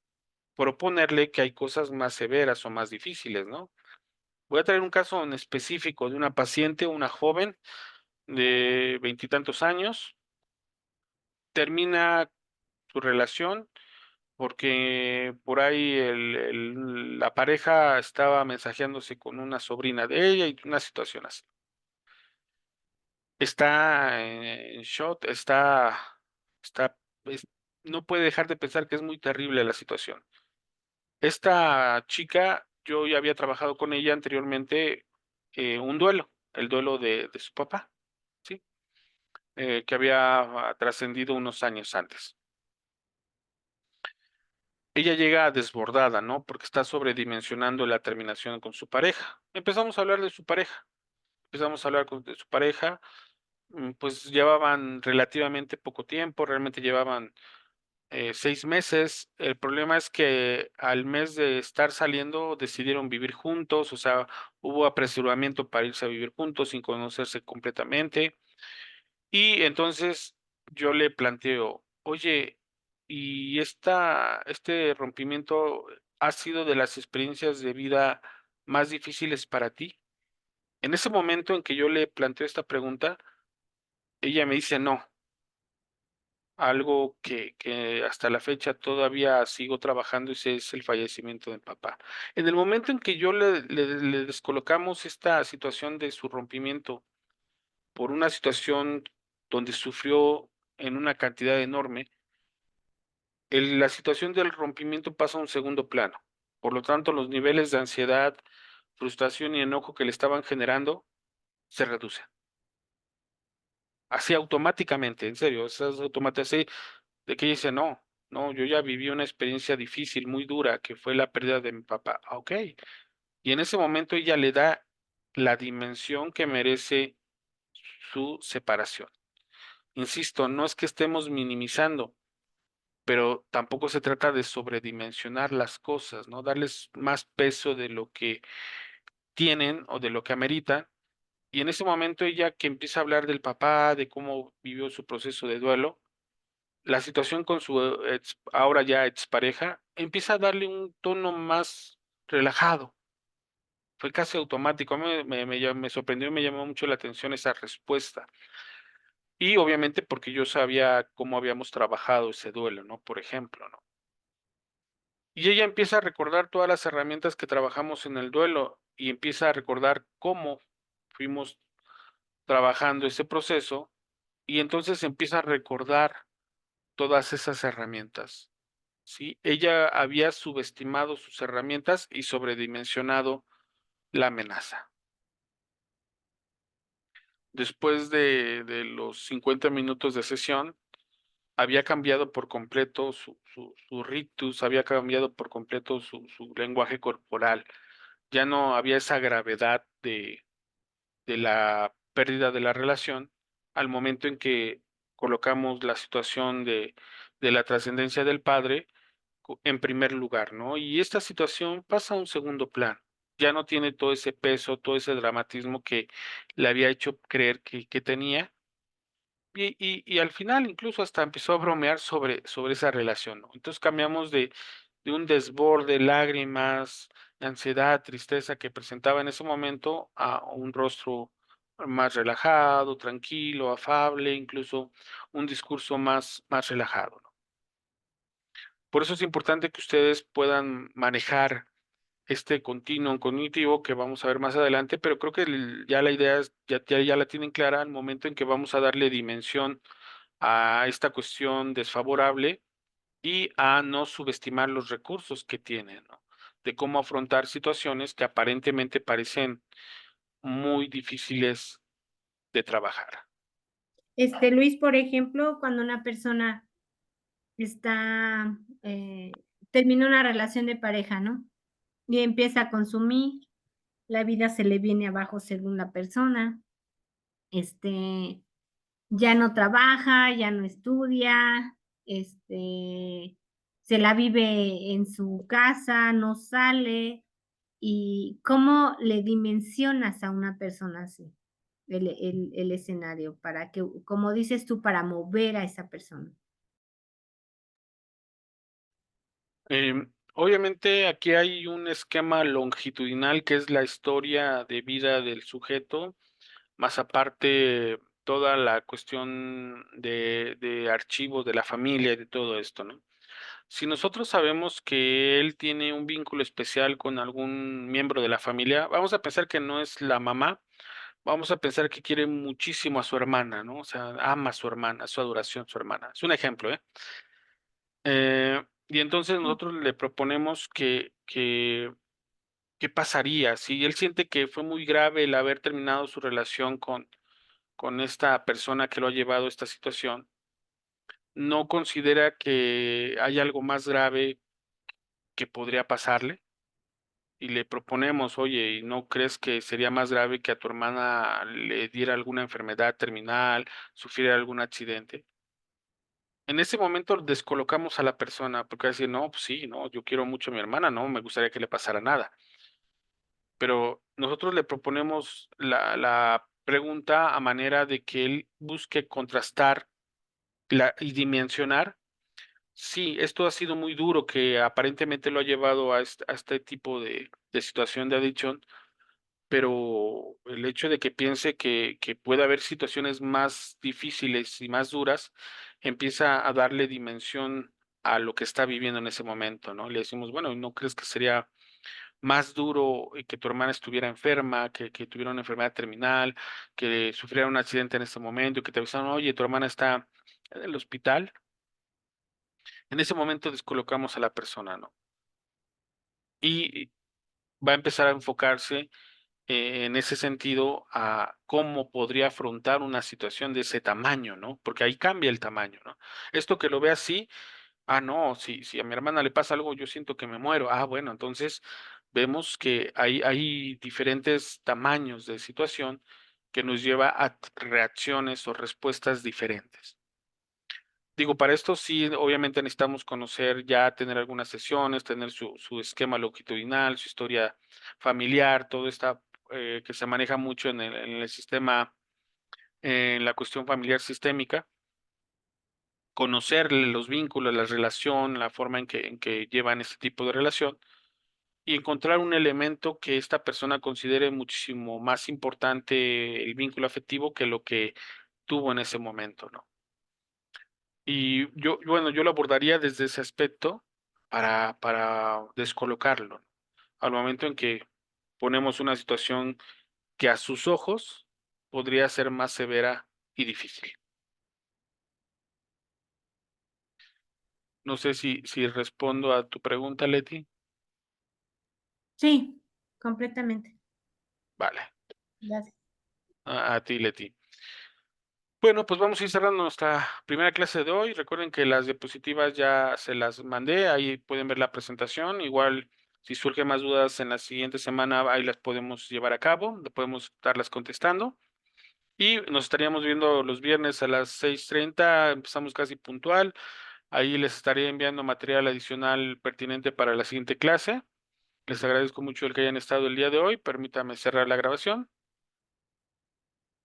proponerle que hay cosas más severas o más difíciles, ¿no? Voy a traer un caso en específico de una paciente, una joven de veintitantos años, termina su relación porque por ahí la pareja estaba mensajeándose con una sobrina de ella y una situación así. Está en shock, está, es- no puede dejar de pensar que es muy terrible la situación. Esta chica, yo ya había trabajado con ella anteriormente un duelo, el duelo de su papá, ¿sí? Que había trascendido unos años antes. Ella llega desbordada, ¿no? Porque está sobredimensionando la terminación con su pareja. Empezamos a hablar de su pareja, empezamos a hablar de su pareja, pues llevaban relativamente poco tiempo, realmente llevaban 6 meses. El problema es que al mes de estar saliendo decidieron vivir juntos, o sea, hubo apresuramiento para irse a vivir juntos sin conocerse completamente. Y entonces yo le planteo, oye, ¿y este rompimiento ha sido de las experiencias de vida más difíciles para ti? En ese momento en que yo le planteo esta pregunta, ella me dice no. Algo que hasta la fecha todavía sigo trabajando, ese es el fallecimiento de mi papá. En el momento en que yo le descolocamos esta situación de su rompimiento por una situación donde sufrió en una cantidad enorme, la situación del rompimiento pasa a un segundo plano. Por lo tanto, los niveles de ansiedad, frustración y enojo que le estaban generando se reducen. Así automáticamente, en serio, esas automáticas de que ella dice, no, no, yo ya viví una experiencia difícil, muy dura, que fue la pérdida de mi papá. Ah, ok. Y en ese momento ella le da la dimensión que merece su separación. Insisto, no es que estemos minimizando, pero tampoco se trata de sobredimensionar las cosas, ¿no? Darles más peso de lo que tienen o de lo que ameritan. Y en ese momento ella que empieza a hablar del papá, de cómo vivió su proceso de duelo, la situación con su ahora ya expareja empieza a darle un tono más relajado. Fue casi automático. A mí me sorprendió y me llamó mucho la atención esa respuesta. Y obviamente porque yo sabía cómo habíamos trabajado ese duelo, ¿no? Por ejemplo, ¿no? Y ella empieza a recordar todas las herramientas que trabajamos en el duelo y empieza a recordar cómo fuimos trabajando ese proceso y entonces empieza a recordar todas esas herramientas. ¿Sí? Ella había subestimado sus herramientas y sobredimensionado la amenaza. Después de los 50 minutos de sesión, había cambiado por completo su rictus, había cambiado por completo su lenguaje corporal. Ya no había esa gravedad de la pérdida de la relación al momento en que colocamos la situación de la trascendencia del padre en primer lugar, ¿no? Y esta situación pasa a un segundo plano. Ya no tiene todo ese peso, todo ese dramatismo que le había hecho creer que tenía. Y al final incluso hasta empezó a bromear sobre esa relación, ¿no? Entonces cambiamos de un desborde, lágrimas, ansiedad, tristeza que presentaba en ese momento a un rostro más relajado, tranquilo, afable, incluso un discurso más relajado, ¿no? Por eso es importante que ustedes puedan manejar este continuum cognitivo que vamos a ver más adelante, pero creo que ya la idea es, ya la tienen clara al momento en que vamos a darle dimensión a esta cuestión desfavorable y a no subestimar los recursos que tienen, ¿no? De cómo afrontar situaciones que aparentemente parecen muy difíciles de trabajar. Luis, por ejemplo, cuando una persona está, termina una relación de pareja, ¿no? Y empieza a consumir, la vida se le viene abajo según la persona, este, ya no trabaja, ya no estudia, se la vive en su casa, no sale. ¿Y cómo le dimensionas a una persona así el escenario para que, como dices tú, para mover a esa persona? Obviamente aquí hay un esquema longitudinal que es la historia de vida del sujeto, más aparte toda la cuestión de archivos de la familia y de todo esto, ¿no? Si nosotros sabemos que él tiene un vínculo especial con algún miembro de la familia, vamos a pensar que no es la mamá, vamos a pensar que quiere muchísimo a su hermana, ¿no? O sea, ama a su hermana, su adoración a su hermana. Es un ejemplo, ¿eh? Y entonces nosotros le proponemos ¿qué pasaría si él siente que fue muy grave el haber terminado su relación con esta persona que lo ha llevado a esta situación? ¿No considera que hay algo más grave que podría pasarle? Y le proponemos, oye, ¿y no crees que sería más grave que a tu hermana le diera alguna enfermedad terminal, sufriera algún accidente? En ese momento descolocamos a la persona, porque va a decir, no, pues sí, no, yo quiero mucho a mi hermana, no me gustaría que le pasara nada. Pero nosotros le proponemos la pregunta a manera de que él busque contrastar y dimensionar. Sí, esto ha sido muy duro, que aparentemente lo ha llevado a este tipo de situación de adicción, pero el hecho de que piense que puede haber situaciones más difíciles y más duras, empieza a darle dimensión a lo que está viviendo en ese momento, ¿no? Le decimos, bueno, ¿no crees que sería más duro que tu hermana estuviera enferma, que tuviera una enfermedad terminal, que sufriera un accidente en este momento, que te avisaron, oye, tu hermana está en el hospital? En ese momento descolocamos a la persona, ¿no? Y va a empezar a enfocarse en ese sentido a cómo podría afrontar una situación de ese tamaño, ¿no? Porque ahí cambia el tamaño, ¿no? Esto que lo ve así, no, si a mi hermana le pasa algo, yo siento que me muero. Bueno, entonces vemos que hay diferentes tamaños de situación que nos lleva a reacciones o respuestas diferentes. Digo, para esto sí, obviamente necesitamos conocer ya, tener algunas sesiones, tener su esquema longitudinal, su historia familiar, todo esta que se maneja mucho en el sistema, en la cuestión familiar sistémica, conocer los vínculos, la relación, la forma en que llevan este tipo de relación y encontrar un elemento que esta persona considere muchísimo más importante el vínculo afectivo que lo que tuvo en ese momento, ¿no? Y bueno, yo lo abordaría desde ese aspecto para descolocarlo, ¿no? Al momento en que ponemos una situación que a sus ojos podría ser más severa y difícil. No sé si respondo a tu pregunta, Leti. Sí, completamente. Vale, Gracias. a ti, Leti. Bueno, pues vamos a ir cerrando nuestra primera clase de hoy. Recuerden que las diapositivas ya se las mandé, ahí pueden ver la presentación. Igual, si surgen más dudas en la siguiente semana, ahí las podemos llevar a cabo, podemos estarlas contestando. Y nos estaríamos viendo los viernes a las 6:30, empezamos casi puntual. Ahí les estaré enviando material adicional pertinente para la siguiente clase. Les agradezco mucho el que hayan estado el día de hoy. Permítame cerrar la grabación.